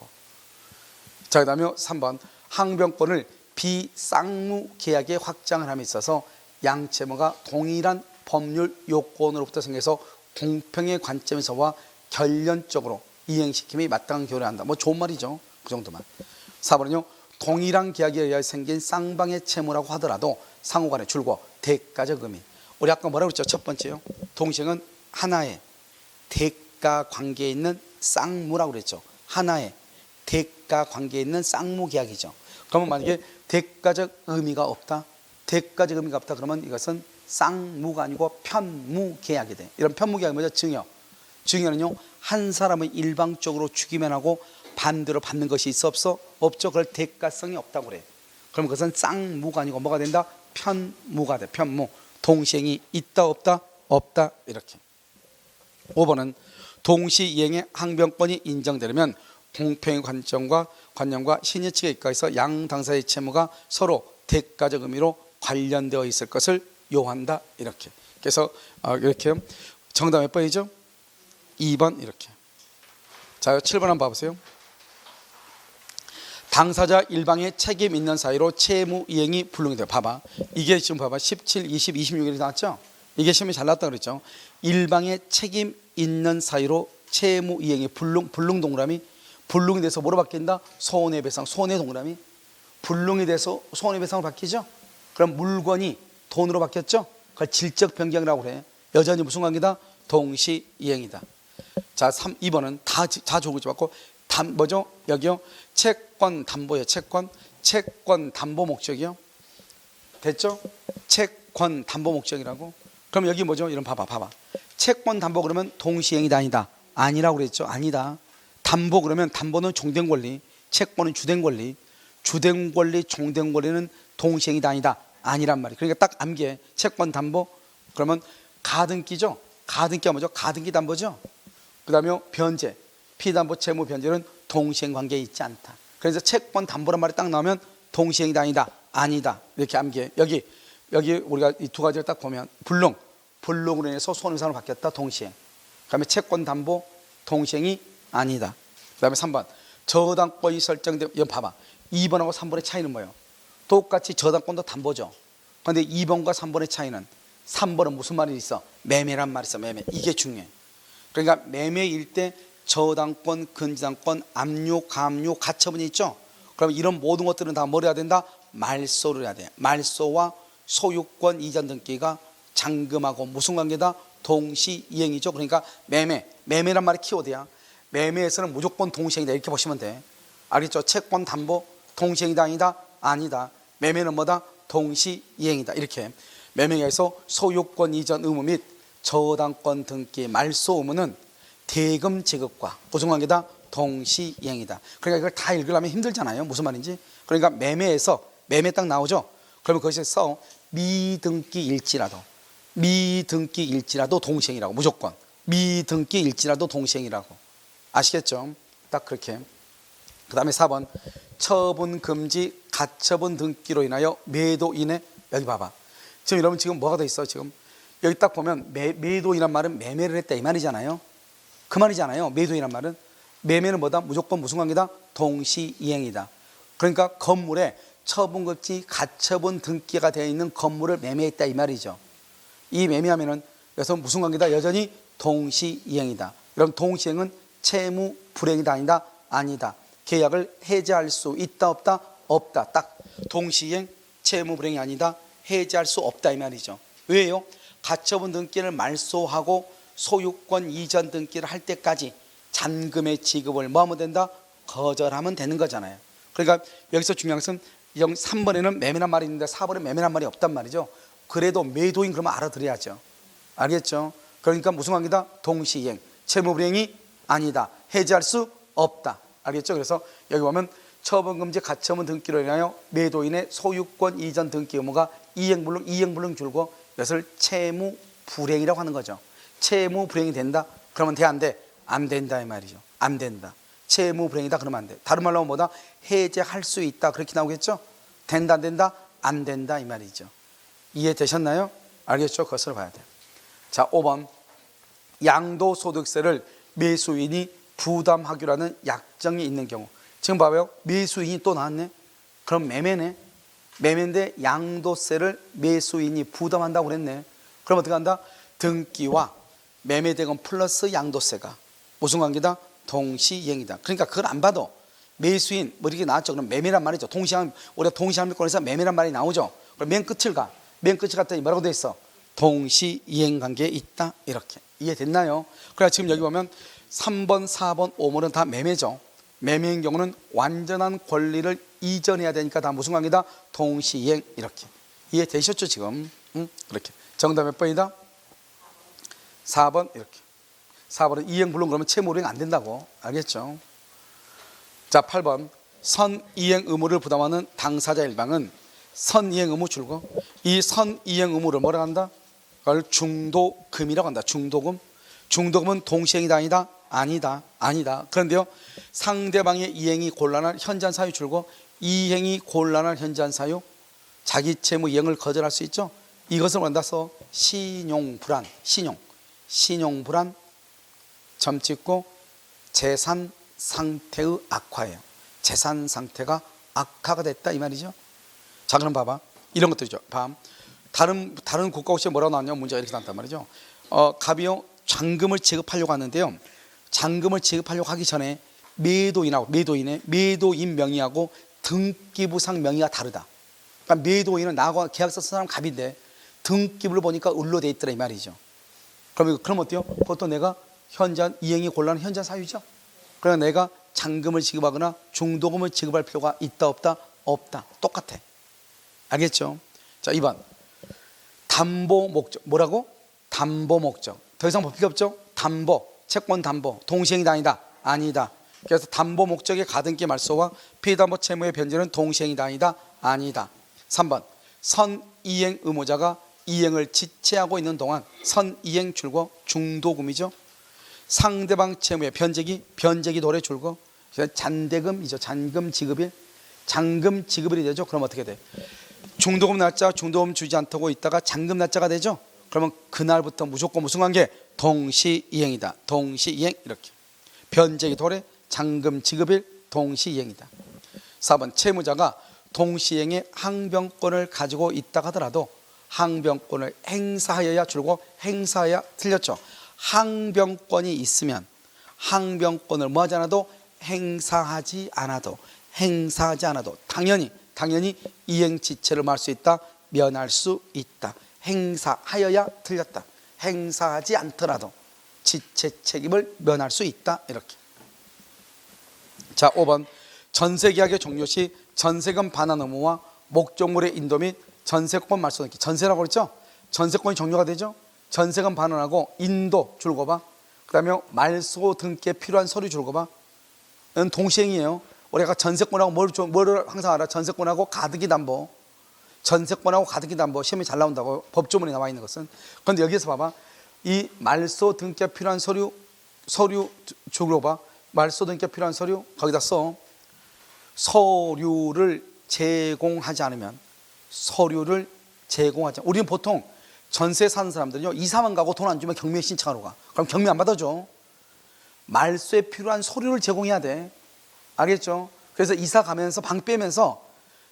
자, 그다음에 3번 항변권을 비쌍무 계약에 확장을 함에 있어서 양채무가 동일한 법률 요건으로부터 생겨서 공평의 관점에서와 결론적으로 이행시킴이 마땅한 교류를 한다. 뭐 좋은 말이죠. 그 정도만. 4번은요. 동일한 계약에 의하여 생긴 쌍방의 채무라고 하더라도 상호간에 줄고 대가적 의미. 우리 아까 뭐라고 그랬죠? 첫 번째요. 동시행은 하나의 대가 관계에 있는 쌍무라고 그랬죠. 하나의 대가 관계에 있는 쌍무 계약이죠. 그러면 만약에 대가적 의미가 없다. 대가적 의미가 없다 그러면 이것은 쌍무가 아니고 편무 계약이 돼. 이런 편무 계약이 뭐죠? 증여. 증여는요. 한 사람을 일방적으로 주기만 하고 반대로 받는 것이 있어 없어? 없죠. 그걸 대가성이 없다고 그래. 그럼 그것은 쌍무가 아니고 뭐가 된다? 편무가 돼. 편무. 동시행이 있다 없다? 없다. 이렇게. 5번은 동시이행의 항변권이 인정되려면 공평의 관념과 신의 측에 입각해서 양 당사의 채무가 서로 대가적 의미로 관련되어 있을 것을 요한다. 이렇게. 그래서 이렇게 정답 몇 번이죠? 2번 이렇게. 자, 7번 한번 봐보세요. 당사자 일방의 책임 있는 사이로 채무 이행이 불능이 돼요. 봐봐. 이게 지금 봐봐. 17, 20, 26일이 나왔죠? 이게 시험에 잘 나왔다 그랬죠? 일방의 책임 있는 사이로 채무 이행이 불능 동그라미. 불능이 돼서 뭐로 바뀐다? 손해배상. 손해 동그라미. 불능이 돼서 손해배상으로 바뀌죠? 그럼 물건이 돈으로 바뀌었죠? 그걸 질적 변경이라고 그래. 여전히 무슨 관계다? 동시 이행이다. 자, 2번은 다 조그지 맞고 뭐죠? 여기요. 채권 담보예요. 채권 담보 목적이요. 됐죠? 채권 담보 목적이라고. 그럼 여기 뭐죠? 이런 봐봐. 채권 담보 그러면 동시행이다 아니다. 아니라고 그랬죠? 아니다. 담보 그러면 담보는 종된 권리, 채권은 주된 권리. 주된 권리, 종된 권리는 동시행이다 아니다. 아니란 말이에요. 그러니까 딱 암기해. 채권 담보 그러면 가등기죠. 가등기가 뭐죠? 가등기 담보죠. 그다음에 변제, 피담보 채무 변제는 동시행 관계에 있지 않다. 그래서 채권 담보란 말이 딱 나오면 동시행이다 아니다. 아니다. 이렇게 암기해. 여기 우리가 이 두 가지를 딱 보면 불능으로 인해서 손해배상으로 바뀌었다. 동시행. 그다음에 채권 담보 동시행이 아니다. 그다음에 3번 저당권이 설정된. 이거 봐봐. 2번하고 3번의 차이는 뭐예요? 똑같이 저당권도 담보죠. 그런데 2번과 3번의 차이는 3번은 무슨 말이 있어? 매매란 말이 있어. 매매. 이게 중요해. 그러니까 매매일 때 저당권, 근저당권, 압류, 감류, 가처분이 있죠. 그럼 이런 모든 것들은 다 뭘 해야 된다? 말소를 해야 돼. 말소와 소유권 이전 등기가 잠금하고 무슨 관계다? 동시 이행이죠. 그러니까 매매란 말이 키워드야. 매매에서는 무조건 동시행이다 이렇게 보시면 돼. 알겠죠? 채권 담보 동시행이다 아니다? 아니다. 매매는 뭐다? 동시 이행이다. 이렇게 매매에서 소유권 이전 의무 및 저당권 등기 말소 의무는 대금 지급과 무슨 관계다? 동시 이행이다. 그러니까 이걸 다 읽으려면 힘들잖아요. 무슨 말인지. 그러니까 매매에서 매매 딱 나오죠. 그러면 거기서 미등기일지라도 동시행이라고. 무조건 미등기일지라도 동시행이라고. 아시겠죠? 딱 그렇게. 그 다음에 4번 처분 금지 가처분 등기로 인하여 매도인의. 여기 봐봐. 지금 여러분 지금 뭐가 돼 있어? 지금 여기 딱 보면 매도인이란 말은 매매를 했다 이 말이잖아요. 그 말이잖아요. 매도인이란 말은. 매매는 뭐다? 무조건 무슨 관계다? 동시 이행이다. 그러니까 건물에 처분금지 가처분 등기가 되어 있는 건물을 매매했다 이 말이죠. 이 매매하면은 그래서 무슨 관계다? 여전히 동시 이행이다. 그럼 동시행은 채무 불행이다 아니다? 아니다. 계약을 해지할 수 있다 없다? 없다. 딱 동시행 채무 불행이 아니다. 해지할 수 없다 이 말이죠. 왜요? 가처분 등기를 말소하고 소유권 이전 등기를 할 때까지 잔금의 지급을 뭐하면 된다? 거절하면 되는 거잖아요. 그러니까 여기서 중요한 것은 3번에는 매매란 말이 있는데 4번에 매매란 말이 없단 말이죠. 그래도 매도인 그러면 알아들어야죠. 알겠죠? 그러니까 무슨 관계다? 동시이행. 채무불이행이 아니다. 해지할 수 없다. 알겠죠? 그래서 여기 보면 처분금지 가처분 등기로 인하여 매도인의 소유권 이전 등기 의무가 이행불능 줄고 이것을 채무불이행이라고 하는 거죠. 채무불이행이 된다? 그러면 돼? 안 돼? 안 된다 이 말이죠. 안 된다. 채무불이행이다 그러면 안 돼. 다른 말로 하면 뭐다? 해제할 수 있다 그렇게 나오겠죠? 된다 안 된다? 안 된다 이 말이죠. 이해되셨나요? 알겠죠? 그것을 봐야 돼요. 자 5번 양도소득세를 매수인이 부담하기로 하는 약정이 있는 경우. 지금 봐봐요. 매수인이 또 나왔네. 그럼 매매네. 매매인데 양도세를 매수인이 부담한다고 그랬네. 그럼 어떻게 한다? 등기와 매매대금 플러스 양도세가 무슨 관계다? 동시이행이다. 그러니까 그걸 안 봐도 매수인 뭐 이렇게 나왔죠. 그럼 매매란 말이죠. 우리가 동시함권에서 매매란 말이 나오죠. 그럼 맨 끝을 가. 맨 끝을 갔더니 뭐라고 돼 있어? 동시이행 관계에 있다. 이렇게 이해됐나요? 그래서 지금 여기 보면 3번, 4번, 5번은 다 매매죠. 매매인 경우는 완전한 권리를 이전해야 되니까 다 무슨 관계다? 동시이행. 이렇게 이해되셨죠 지금? 그렇게. 정답 몇 번이다? 4번. 이렇게. 4번은 이행불능 그러면 채무불이행 안 된다고. 알겠죠? 자 8번 선이행 의무를 부담하는 당사자 일방은 선이행 의무 줄고 이 선이행 의무를 뭐라 한다? 그걸 중도금이라고 한다. 중도금. 중도금은 동시행이다 아니다? 아니다. 아니다. 그런데요 상대방의 이행이 곤란한 현저한 사유 줄고 이행이 곤란한 현저한 사유 자기 채무 이행을 거절할 수 있죠. 이것을 만나서 신용불안. 신용불안 점 찍고 재산 상태의 악화예요. 재산 상태가 악화가 됐다 이 말이죠. 자, 그럼 봐봐. 이런 것들이죠. 다른 국가고시에 뭐라고 나왔냐면 문제가 이렇게 나왔단 말이죠. 갑이요 잔금을 지급하려고 하는데요. 잔금을 지급하려고 하기 전에 매도인 명의하고 등기부상 명의가 다르다. 그러니까 매도인은 나하고 계약서 쓴 사람 갑인데 등기부를 보니까 을로 돼 있더라 이 말이죠. 그럼 어때요? 그것도 내가 현재한 이행이 곤란한 현재 사유죠. 그러니까 내가 잔금을 지급하거나 중도금을 지급할 필요가 있다 없다? 없다. 똑같아. 알겠죠? 자, 2번 담보 목적. 뭐라고? 담보 목적. 더 이상 볼 필요 없죠? 담보, 채권 담보, 동시행이다 아니다? 아니다. 그래서 담보 목적의 가등기 말소와 피담보 채무의 변제는 동시행이다 아니다? 아니다. 3번 선이행 의무자가 이행을 지체하고 있는 동안 선이행 줄거 중도금이죠. 상대방 채무의 변제기 도래 줄거 잔대금이죠. 잔금 지급일 잔금 지급일이 되죠. 그럼 어떻게 돼? 중도금 날짜 중도금 주지 않다고 있다가 잔금 날짜가 되죠. 그러면 그날부터 무조건 무슨 관계? 동시이행이다. 동시이행 이렇게. 변제기 도래 잔금 지급일 동시이행이다. 4번 채무자가 동시이행의 항변권을 가지고 있다 하더라도 항변권을 행사하여야 줄고 행사해야 틀렸죠. 항변권이 있으면 항변권을 뭐하지 않아도 행사하지 않아도 당연히 이행지체를 말 수 있다. 면할 수 있다. 행사하여야 틀렸다. 행사하지 않더라도 지체 책임을 면할 수 있다. 이렇게. 자, 5번 전세계약의 종료 시 전세금 반환 의무와 목적물의 인도 및 전세권 말소 등기. 전세라고 그랬죠? 전세권이 종료가 되죠? 전세금 반환하고 인도 줄거 봐. 그 다음에 말소 등기에 필요한 서류 줄거 봐. 이건 동시행이에요. 우리가 전세권하고 뭐를 항상 알아? 전세권하고 가등기 담보. 전세권하고 가등기 담보 시험이 잘 나온다고 법조문에 나와 있는 것은. 그런데 여기서 봐봐. 이 말소 등기에 필요한 서류 줄거 봐. 말소 등기에 필요한 서류 거기다 써. 서류를 제공하지 않으면 우리는 보통 전세 사는 사람들은요 이사만 가고 돈 안 주면 경매 신청하러 가. 그럼 경매 안 받아줘. 말소에 필요한 서류를 제공해야 돼. 알겠죠? 그래서 이사 가면서 방 빼면서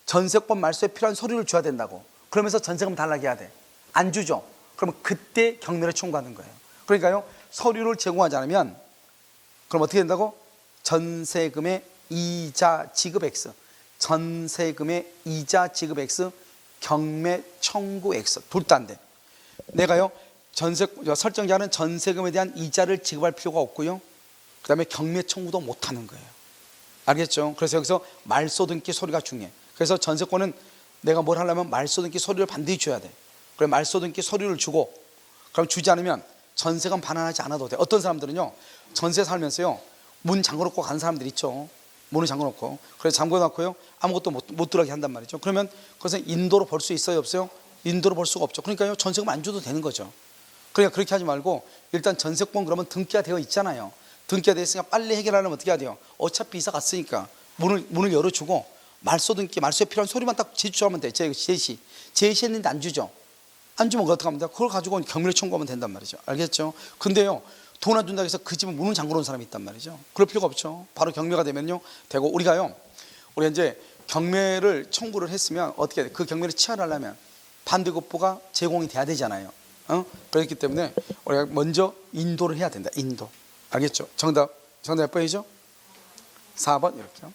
전세권 말소에 필요한 서류를 줘야 된다고. 그러면서 전세금 달라고 해야 돼. 안 주죠? 그러면 그때 경매를 청구하는 거예요. 그러니까요 서류를 제공하지 않으면 그럼 어떻게 된다고? 전세금의 이자 지급 X, 전세금의 이자 지급 X, 경매 청구 X 둘 다 안 돼. 내가요 설정자는 전세금에 대한 이자를 지급할 필요가 없고요. 그 다음에 경매 청구도 못하는 거예요. 알겠죠? 그래서 여기서 말소 등기 서류가 중요해. 그래서 전세권은 내가 뭘 하려면 말소 등기 서류를 반드시 줘야 돼. 그래 말소 등기 서류를 주고 그럼 주지 않으면 전세금 반환하지 않아도 돼. 어떤 사람들은요 전세 살면서요 문 잠궈놓고 가는 사람들 있죠. 문을 잠궈놓고 그래서 잠궈놓고요 아무것도 못 들어가게 한단 말이죠. 그러면 그것은 인도로 벌 수 있어요 없어요? 인도로 벌 수가 없죠. 그러니까요 전세금 안 줘도 되는 거죠. 그러니까 그렇게 하지 말고 일단 전세권 그러면 등기가 되어 있잖아요. 등기가 되어 있으니까 빨리 해결하려면 어떻게 해야 돼요? 어차피 이사 갔으니까 문을 열어주고 말소 등기 말소에 필요한 서류만 딱 제출하면 돼. 제시했는데 안 주죠. 안 주면 어떻게 합니까? 그걸 가지고 경매를 청구하면 된단 말이죠. 알겠죠? 근데요 돈 안 준다고 해서 그 집은 문을 잠궈 놓은 사람이 있단 말이죠. 그럴 필요가 없죠. 바로 경매가 되면요 되고 우리가 이제 경매를 청구를 했으면 어떻게 돼? 그 경매를 취하려면 반대급부가 제공이 돼야 되잖아요. 그렇기 때문에 우리가 먼저 인도를 해야 된다. 인도. 알겠죠? 정답 몇 번이죠? 4번 이렇게요.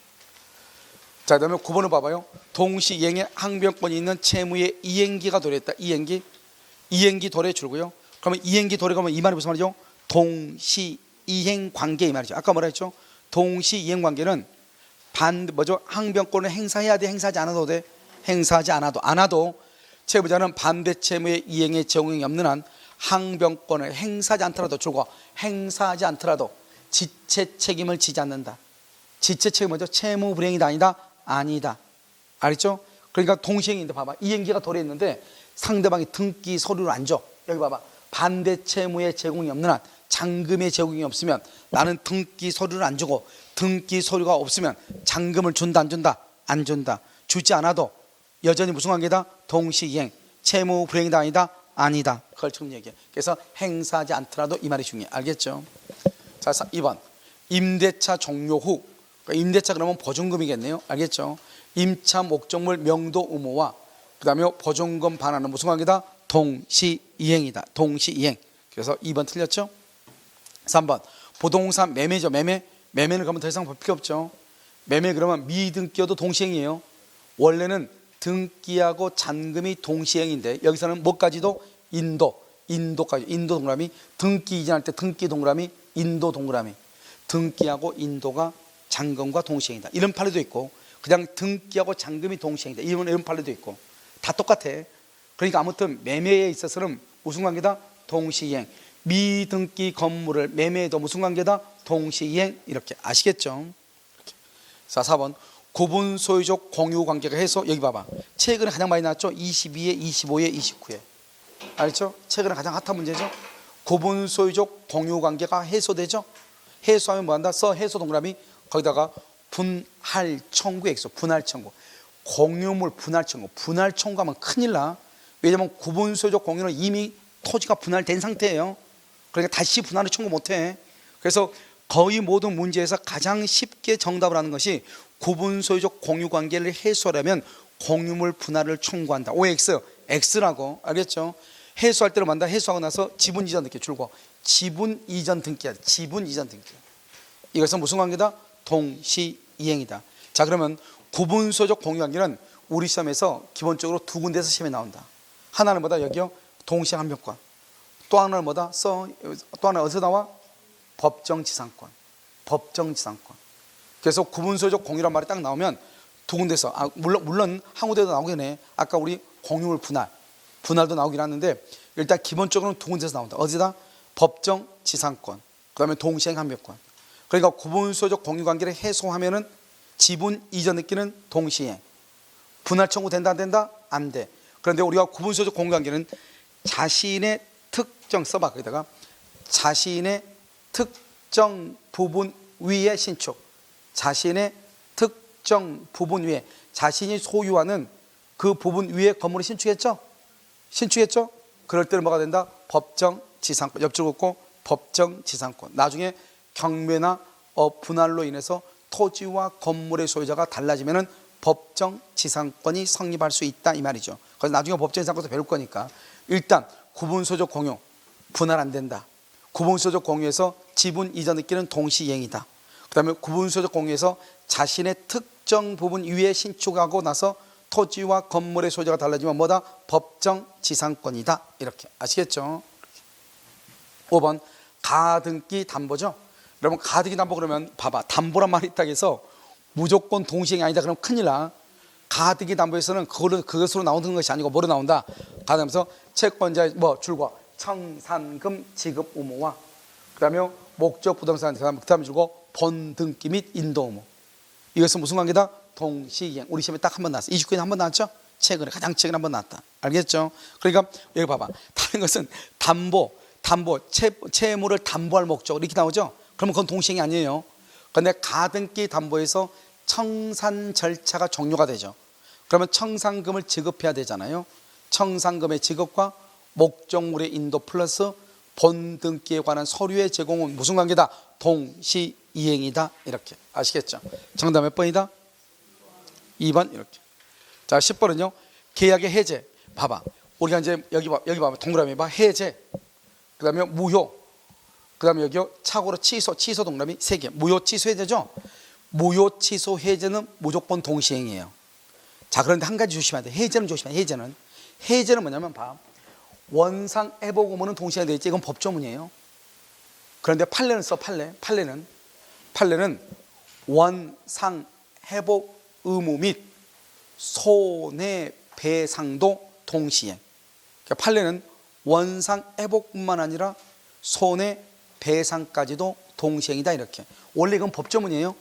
자, 그다음에 9번을 봐봐요. 동시이행의 항변권이 있는 채무의 이행기가 도래했다. 이행기 도래 줄고요. 그러면 이행기 도래가 이 말이 무슨 말이죠? 동시이행 관계 이 말이죠. 아까 뭐라 했죠? 동시이행 관계는 항변권을 행사해야 돼? 행사하지 않아도 돼? 행사하지 않아도 채무자는 반대 채무의 이행에 제공이 없는 한 항변권을 행사하지 않더라도 줄고 행사하지 않더라도 지체 책임을 지지 않는다. 지체 책임은 뭐죠? 채무 불이행이다 아니다? 아니다. 알겠죠? 그러니까 동시행인데 봐봐. 이행기가 도래했는데 상대방이 등기 서류를 안 줘. 여기 봐봐. 반대 채무의 제공이 없는 한 잔금의 제공이 없으면 나는 등기 서류를 안 주고 등기 서류가 없으면 잔금을 준다 안 준다? 안 준다. 주지 않아도 여전히 무슨 관계다? 동시이행. 채무 불이행이다 아니다? 아니다. 그걸 지금 얘기해. 그래서 행사하지 않더라도 이 말이 중요해. 알겠죠? 자, 2번 임대차 종료 후, 그러니까 임대차 그러면 보증금이겠네요. 알겠죠? 임차 목적물 명도 의무와 그 다음에 보증금 반환은 무슨 관계다? 동시이행이다. 동시이행. 그래서 2번 틀렸죠? 3번 부동산 매매죠. 매매는 그러면 더 이상 볼 필요 없죠. 매매 그러면 미등기여도 동시행이에요. 원래는 등기하고 잔금이 동시행인데 여기서는 뭐까지도? 인도까지. 인도 동그라미. 등기 이전할 때 등기 동그라미, 인도 동그라미. 등기하고 인도가 잔금과 동시행이다. 이런 판례도 있고 그냥 등기하고 잔금이 동시행이다. 이런 판례도 있고 다 똑같아. 그러니까 아무튼 매매에 있어서는 무슨 관계다? 동시이행. 미등기 건물을 매매해도 무슨 관계다? 동시이행. 이렇게 아시겠죠? 이렇게. 자, 4번 구분 소유적 공유 관계가 해소. 여기 봐봐. 최근에 가장 많이 나왔죠? 22에 25에 29에. 알죠? 최근에 가장 핫한 문제죠? 구분 소유적 공유 관계가 해소되죠? 해소하면 뭐한다? 해소 동그라미 거기다가 분할 청구 액수. 분할 청구. 공유물 분할 청구. 분할 청구하면 큰일 나. 왜냐면 구분 소유적 공유는 이미 토지가 분할된 상태예요. 그러니까 다시 분할을 청구 못해. 그래서 거의 모든 문제에서 가장 쉽게 정답을 하는 것이 구분 소유적 공유 관계를 해소하려면 공유물 분할을 청구한다. OX, X라고. 알겠죠? 해소할 때로 만다. 해소하고 나서 지분 이전 등기 줄고 지분 이전 등기야. 지분 이전 등기. 이것은 무슨 관계다? 동시이행이다. 자, 그러면 구분 소유적 공유 관계는 우리 시험에서 기본적으로 두 군데에서 시험에 나온다. 하나는 뭐다? 여기요. 동시행 한변권. 또 하나는 뭐다? 또 하나 어디서 나와? 법정지상권. 법정지상권. 그래서 구분소유적 공유란 말이 딱 나오면 두 군데서 물론 한 군데도 나오긴 해. 아까 우리 공유물 분할도 나오긴 하는데 일단 기본적으로는 두 군데서 나온다. 어디다? 법정지상권. 그 다음에 동시행 한변권. 그러니까 구분소유적 공유 관계를 해소하면은 지분 이전 느끼는 동시행. 분할 청구 된다 안 된다? 안 돼. 그런데 우리가 구분소유적 공유 관계는 자신의 특정 써봐. 거기다가 자신의 특정 부분 위에 신축. 자신의 특정 부분 위에 자신이 소유하는 그 부분 위에 건물을 신축했죠? 신축했죠? 그럴 때는 뭐가 된다? 법정지상권. 옆줄 긋고 법정지상권. 나중에 경매나 분할로 인해서 토지와 건물의 소유자가 달라지면은 법정지상권이 성립할 수 있다 이 말이죠. 그래서 나중에 법정지상권에서 배울 거니까 일단 구분소유적 공유 분할 안 된다. 구분소유적 공유에서 지분 이전 느끼는 동시이행이다. 그 다음에 구분소유적 공유에서 자신의 특정 부분 위에 신축하고 나서 토지와 건물의 소유자가 달라지면 뭐다? 법정지상권이다. 이렇게 아시겠죠? 5번 가등기 담보죠. 여러분 가등기 담보 그러면 봐봐. 담보란 말이 있다고 해서 무조건 동시행이 아니다. 그러면 큰일 나. 가등기 담보에서는 그것으로 나오는 것이 아니고 뭐로 나온다? 가등기에서 채권자의 줄과 청산금 지급 의무와 그 다음에 목적 부동산 그 다음에 줄고 본등기 및 인도 의무. 이것은 무슨 관계다? 동시이행. 우리 시험에 딱 한 번 나왔어. 29년에 한 번 나왔죠? 가장 최근에 한 번 나왔다. 알겠죠? 그러니까 여기 봐봐. 다른 것은 담보 채무를 담보할 목적 이렇게 나오죠? 그러면 그건 동시행이 아니에요. 그런데 가등기 담보에서 청산 절차가 종료가 되죠. 그러면 청산금을 지급해야 되잖아요. 청산금의 지급과 목적물의 인도 플러스 본등기에 관한 서류의 제공은 무슨 관계다? 동시이행이다. 이렇게 아시겠죠? 정답 몇 번이다? 2번 이렇게. 자, 10번은요. 계약의 해제. 봐봐. 우리가 이제 여기 봐봐. 동그라미 봐. 해제. 그 다음에 무효. 그 다음에 여기요. 착오로 취소 동그라미 3개. 무효 취소 해제죠? 무효 취소 해제는 무조건 동시행이에요. 자, 그런데 한 가지 조심해야 돼. 해제는 조심해야 돼. 해제는 뭐냐면 봐. 원상 회복 의무는 동시에 되어 있지. 이건 법조문이에요. 그런데 판례는 써. 판례는 원상 회복 의무 및 손해배상도 동시행. 그러니까 판례는 원상 회복뿐만 아니라 손해배상까지도 동시행이다. 이렇게. 원래 이건 법조문이에요.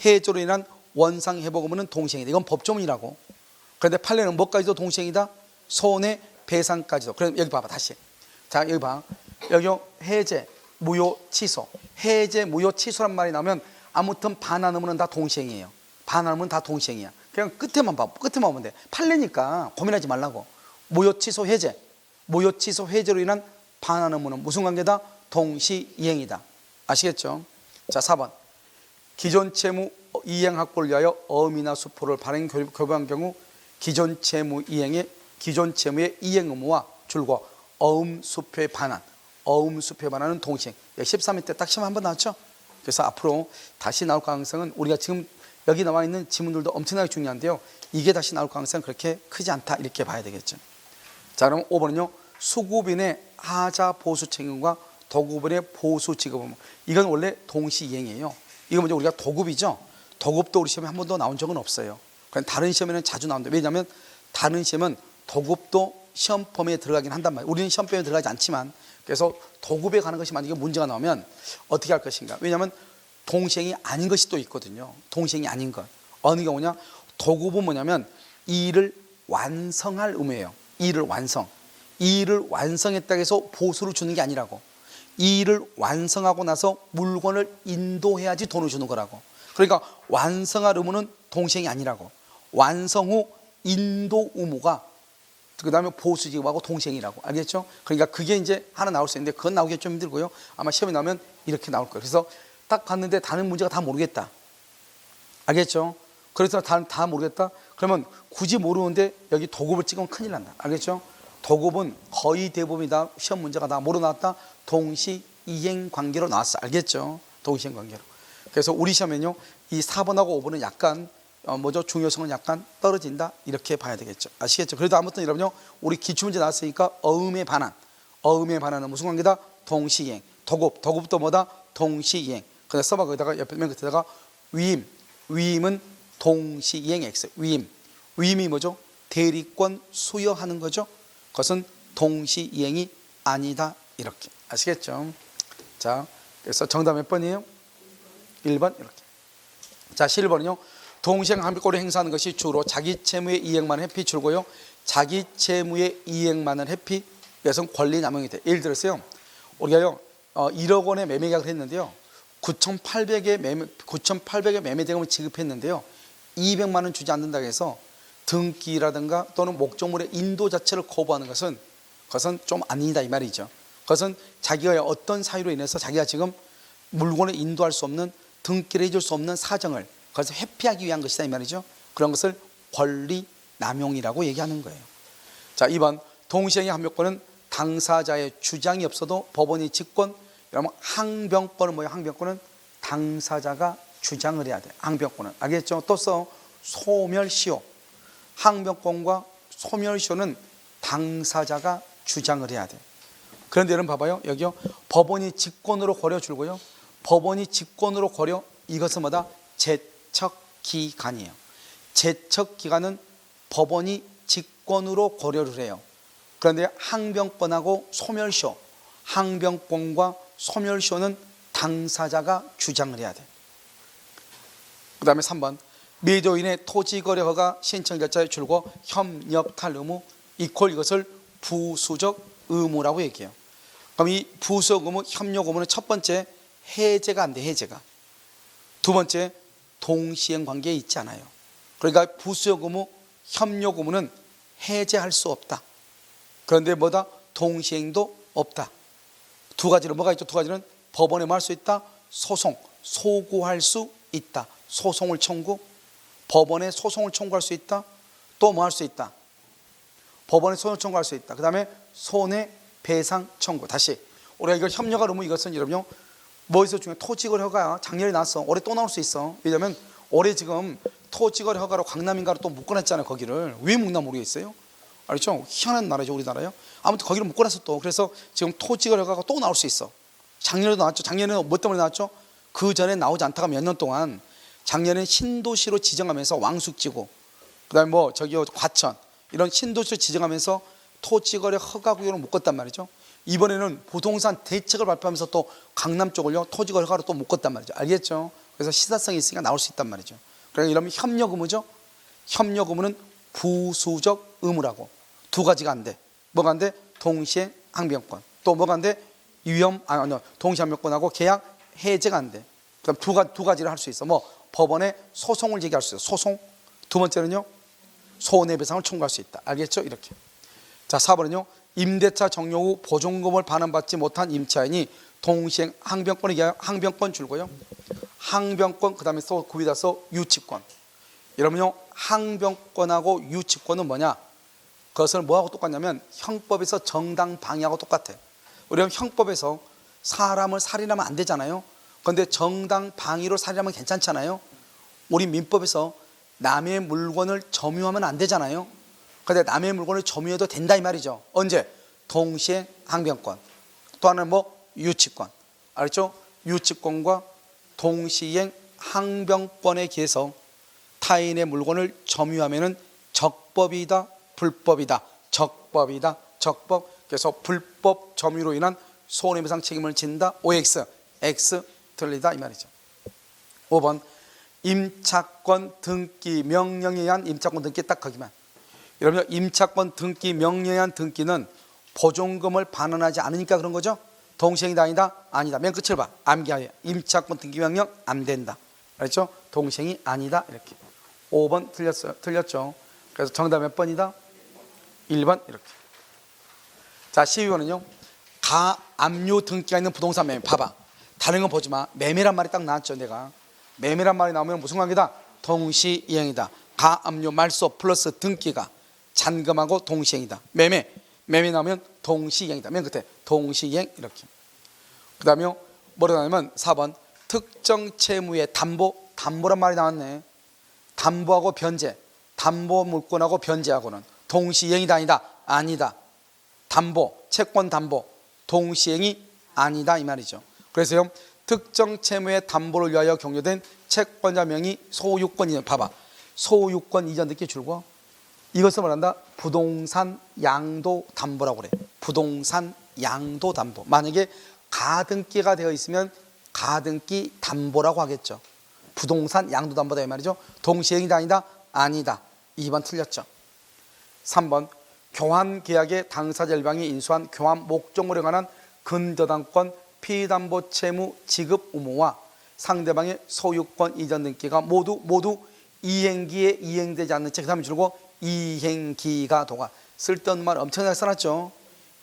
해제로 인한 원상 회복 의무는 동시행이다. 이건 법조문이라고. 그런데 판례는 뭐까지도 동시행이다? 손해배상까지도. 그럼 여기 봐봐. 다시. 자, 여기 봐. 여기 해제, 무효, 취소. 해제, 무효, 취소란 말이 나오면 아무튼 반환 의무는 다 동시행이에요. 반환 의무는 다 동시행이야. 그냥 끝에만 봐. 끝에만 보면 돼. 판례니까 고민하지 말라고. 무효, 취소, 해제. 무효, 취소, 해제로 인한 반환 의무는 무슨 관계다? 동시이행이다. 아시겠죠? 자, 4번. 기존 채무 이행 확보를 위하여 어음이나 수포를 발행 교부한 경우 기존 채무의 이행 의무와 줄과 어음 수표에 반하는 동시행. 13회 때 딱 시험 한번 나왔죠. 그래서 앞으로 다시 나올 가능성은 우리가 지금 여기 나와 있는 지문들도 엄청나게 중요한데요. 이게 다시 나올 가능성은 그렇게 크지 않다 이렇게 봐야 되겠죠. 자, 그럼 5번은요. 수급인의 하자 보수 책임과 도급인의 보수 지급 의무. 이건 원래 동시 이행이에요. 이거 먼저 우리가 도급이죠. 도급도 우리 시험에 한 번도 나온 적은 없어요. 그냥 다른 시험에는 자주 나온다. 왜냐하면 다른 시험은 도급도 시험 범위에 들어가긴 한단 말이에요. 우리는 시험 범위에 들어가지 않지만, 그래서 도급에 관한 것이 만약에 문제가 나오면 어떻게 할 것인가. 왜냐하면 동시행이 아닌 것이 또 있거든요. 동시행이 아닌 것. 어느 경우냐. 도급은 뭐냐면 일을 완성할 의무예요. 일을 완성했다고 해서 보수를 주는 게 아니라고. 이 일을 완성하고 나서 물건을 인도해야지 돈을 주는 거라고. 그러니까 완성할 의무는 동시행이 아니라고. 완성 후 인도 의무가 그 다음에 보수 지급하고 동시행이라고. 알겠죠? 그러니까 그게 이제 하나 나올 수 있는데 그건 나오기 좀 힘들고요. 아마 시험에 나오면 이렇게 나올 거예요. 그래서 딱 봤는데 다른 문제가 다 모르겠다. 알겠죠? 그래서 다 모르겠다. 그러면 굳이 모르는데 여기 도급을 찍으면 큰일 난다. 알겠죠? 도급은 거의 대부분이다. 시험 문제가 다 뭐로 나왔다? 동시 이행 관계로 나왔어. 알겠죠? 동시 이행 관계로. 그래서 우리 시험에는요, 이 4번하고 5번은 약간 중요성은 약간 떨어진다 이렇게 봐야 되겠죠. 아시겠죠? 그래도 아무튼 여러분요, 우리 기출문제 나왔으니까 어음에 반하는 무슨 관계다? 동시 이행. 도급도 뭐다? 동시 이행. 그래서 써봐. 거기다가 옆에 맨 끝에다가 위임은 동시 이행 X. 위임이 뭐죠? 대리권 수여하는 거죠. 그것은 동시 이행이 아니다 이렇게. 아시겠죠? 자, 그래서 정답 몇 번이에요? 1번 이렇게. 자, 11번은요. 동시행 합의권을 행사하는 것이 주로 자기 채무의 이행만을 회피 줄고요. 자기 채무의 이행만을 회피. 이것은 권리 남용이 돼. 예를 들었어요. 우리가요 1억 원의 매매 계약을 했는데요. 9,800의 매매 대금을 지급했는데요. 200만 원 주지 않는다고 해서 등기라든가 또는 목적물의 인도 자체를 거부하는 것은 그것은 좀 아니다 이 말이죠. 그것은 자기가 어떤 사유로 인해서 자기가 지금 물건을 인도할 수 없는, 등기를 해줄 수 없는 사정을 그래서 회피하기 위한 것이다 이 말이죠. 그런 것을 권리 남용이라고 얘기하는 거예요. 자, 2번 동시행의 합병권은 당사자의 주장이 없어도 법원이 직권. 그러면 항변권은 뭐예요? 항변권은 당사자가 주장을 해야 돼. 항변권은. 알겠죠? 또 써. 소멸시효. 항변권과 소멸시효는 당사자가 주장을 해야 돼. 그런데 여러분 봐봐요. 여기요. 법원이 직권으로 고려 줄고요. 법원이 직권으로 고려. 이것은 뭐다? 제척기간이에요. 제척기간은 법원이 직권으로 고려를 해요. 그런데 항변권하고 소멸시효. 항변권과 소멸시효는 당사자가 주장을 해야 돼. 그 다음에 3번 매도인의 토지거래 허가 신청 절차에 줄고 협력할 의무 이것을 부수적 의무라고 얘기해요. 그럼 이 부수적 의무, 협력 의무는 첫 번째 해제가 안 돼. 해제가. 두 번째 동시행 관계에 있지 않아요. 그러니까 부수적 의무, 협력 의무는 해제할 수 없다. 그런데 뭐다? 동시행도 없다. 두 가지로 뭐가 있죠? 두 가지는 법원에 뭐 할 수 있다? 소구할 수 있다. 소송을 청구. 법원에 소송을 청구할 수 있다. 또 뭐 할 수 있다? 법원에 소송을 청구할 수 있다. 그 다음에 손해배상 청구. 다시 우리가 이걸 협력할 의무, 이것은 여러분요 뭐에서 중에 토지거래 허가야. 작년에 나왔어. 올해 또 나올 수 있어. 왜냐하면 올해 지금 토지거래 허가로 강남인가로 또 묶어놨잖아요. 거기를 왜 묶나 모르겠어요. 알죠? 희한한 나라죠, 우리나라요. 아무튼 거기를 묶어놨어 또. 그래서 지금 토지거래 허가가 또 나올 수 있어. 작년에도 나왔죠. 작년에는 뭐 때문에 나왔죠? 그 전에 나오지 않다가 몇 년 동안 작년에 신도시로 지정하면서 왕숙지구, 그다음에 과천 이런 신도시로 지정하면서 토지거래 허가 구역을 묶었단 말이죠. 이번에는 부동산 대책을 발표하면서 또 강남 쪽을요 토지거래 허가로 또 묶었단 말이죠. 알겠죠? 그래서 시사성이 있으니까 나올 수 있단 말이죠. 그러니까 이러면 협력 의무죠. 협력 의무는 부수적 의무라고. 두 가지가 안 돼. 뭐가 안 돼? 동시에 항변권. 또 뭐가 안 돼? 동시 항변권하고 계약 해제가 안 돼. 그럼 두 가지를 할 수 있어. 법원에 소송을 제기할 수 있어. 소송. 두 번째는요 손해배상을 청구할 수 있다. 알겠죠? 이렇게. 자, 4번은요 임대차 종료 후 보존금을 반환받지 못한 임차인이 동시행 항변권에 의하여 항변권 줄고요. 항변권, 그 다음에 또 구비다서 유치권. 여러분요, 항변권하고 유치권은 뭐냐? 그것을 뭐하고 똑같냐면 형법에서 정당 방위하고 똑같아. 우리가 형법에서 사람을 살인하면 안 되잖아요. 그런데 정당 방위로 살인하면 괜찮잖아요. 우리 민법에서 남의 물건을 점유하면 안 되잖아요. 그런데 남의 물건을 점유해도 된다 이 말이죠. 언제? 동시에 항변권. 또 하나는 뭐? 유치권. 알았죠? 유치권과 동시행 항변권에 기해서 타인의 물건을 점유하면은 적법이다, 불법이다. 적법이다, 적법. 그래서 불법 점유로 인한 손해배상 책임을 진다. OX, X 틀리다 이 말이죠. 5번 임차권 등기 명령에 의한 임차권 등기 딱 거기만. 여러분 임차권 등기 명령에 의한 등기는 보존금을 반환하지 않으니까 그런 거죠. 동시행이다 아니다? 아니다. 맨 끝을 봐. 암기하여. 임차권 등기 명령 안 된다. 알았죠? 동시행이 아니다 이렇게. 5번 틀렸어요. 틀렸죠. 그래서 정답 몇 번이다? 1번 이렇게. 자 12번은요. 가압류 등기가 있는 부동산 매매. 봐봐. 다른 건 보지 마. 매매란 말이 딱 나왔죠. 내가. 매매란 말이 나오면 무슨 관계다? 동시이행이다. 가압류 말소 플러스 등기가 잔금하고 동시행이다. 매매 나오면 동시이행이다. 맨 끝에 동시이행 이렇게. 그 다음에 뭐라고 하냐면 4번 특정 채무의 담보란 말이 나왔네. 담보하고 변제, 담보 물권하고 변제하고는 동시이행이다 아니다? 아니다. 담보, 채권 담보 동시이행이 아니다 이 말이죠. 그래서요 특정 채무의 담보를 위하여 경료된 채권자 명의 소유권 이전. 봐봐. 소유권 이전 등기 줄고 이것을 말한다. 부동산 양도 담보라고 그래. 부동산 양도 담보. 만약에 가등기가 되어 있으면 가등기 담보라고 하겠죠. 부동산 양도 담보다 이 말이죠. 동시행이다 아니다? 아니다. 2번 틀렸죠. 3번 교환 계약의 당사자 일방이 인수한 교환 목적물에 관한 근저당권 피담보 채무 지급 의무와 상대방의 소유권 이전 등기가 모두 이행기에 이행되지 않는 채. 그 다음에 줄고 이행기가 도가. 쓸데없는 말 엄청나게 써놨죠.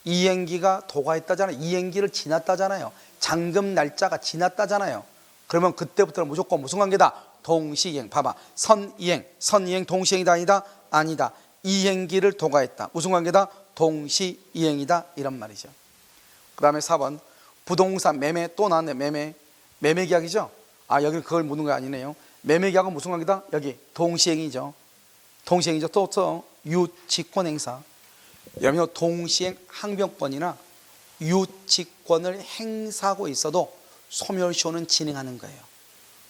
이행기가 도가했다잖아요. 이행기를 지났다잖아요. 잔금 날짜가 지났다잖아요. 그러면 그때부터는 무조건 무슨 관계다? 동시이행. 봐봐. 선이행 동시이행이다 아니다? 아니다. 이행기를 도가했다. 무슨 관계다? 동시이행이다 이런 말이죠. 그 다음에 4번 부동산 매매 또 나왔네. 매매 계약이죠. 아 여기는 그걸 묻는 거 아니네요. 매매 계약은 무슨 관계다? 여기 동시행이죠. 동시행이죠. 또 유치권 행사. 여러분 동시행 항변권이나 유치권을 행사하고 있어도 소멸시효는 진행하는 거예요.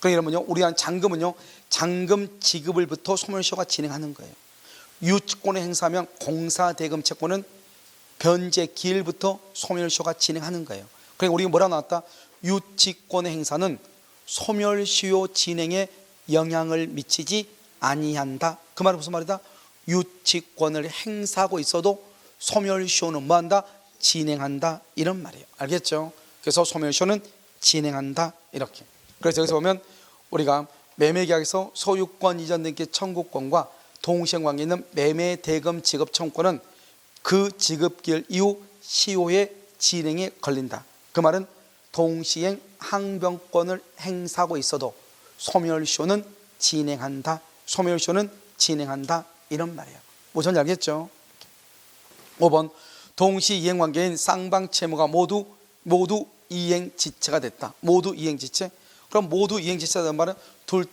그러니까 여러분요 우리 한 잔금은요 잔금 지급을부터 소멸시효가 진행하는 거예요. 유치권을 행사하면 공사대금 채권은 변제 기일부터 소멸시효가 진행하는 거예요. 그러니까 우리가 뭐라 나왔다? 유치권의 행사는 소멸시효 진행에 영향을 미치지 아니한다. 그 말은 무슨 말이다? 유치권을 행사하고 있어도 소멸시효는 뭐한다? 진행한다 이런 말이에요. 알겠죠? 그래서 소멸시효는 진행한다 이렇게. 그래서 여기서 보면 우리가 매매계약에서 소유권 이전 등기 청구권과 동시행 관계 있는 매매대금 지급 청구권은 그 지급기일 이후 시효의 진행에 걸린다. 그 말은 동시행 항변권을 행사하고 있어도 소멸시효는 진행한다. 소멸시효는 진행한다 이런 말이에요. 무슨 말 알겠죠? 5번 동시이행 관계인 쌍방 채무가 모두 이행지체가 됐다. 모두 이행지체. 그럼 모두 이행지체라는 말은 둘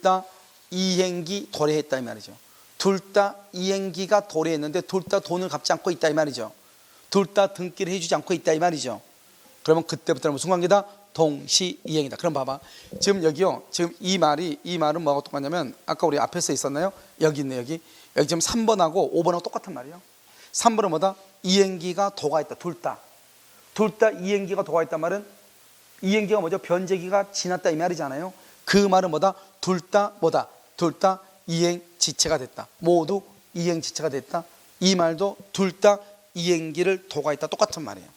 다 이행기 도래했다 이 말이죠. 둘 다 이행기가 도래했는데 둘 다 돈을 갚지 않고 있다 이 말이죠. 둘 다 등기를 해주지 않고 있다 이 말이죠. 그러면 그때부터는 무슨 관계다? 동시이행이다. 그럼 봐봐. 지금 여기요. 지금 이 말은 뭐하고 똑같냐면 아까 우리 앞에서 있었나요? 여기 있네 여기 지금 3번하고 5번하고 똑같은 말이에요. 3번은 뭐다? 이행기가 도가 있다. 둘 다 이행기가 도가 있단 말은 이행기가 뭐죠? 변제기가 지났다 이 말이잖아요. 그 말은 뭐다? 둘 다 이행지체가 됐다. 모두 이행지체가 됐다. 이 말도 둘 다 이행기를 도가 있다. 똑같은 말이에요.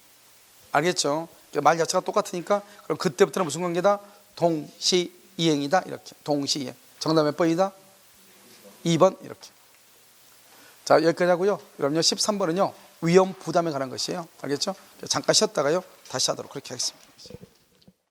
알겠죠? 말 자체가 똑같으니까 그럼 그때부터는 무슨 관계다? 동시이행이다. 이렇게 동시이행. 정답 몇 번이다? 2번 이렇게. 자 여기까지 하고요. 그럼요 13번은요 위험 부담에 관한 것이에요. 알겠죠? 잠깐 쉬었다가요 다시 하도록 그렇게 하겠습니다.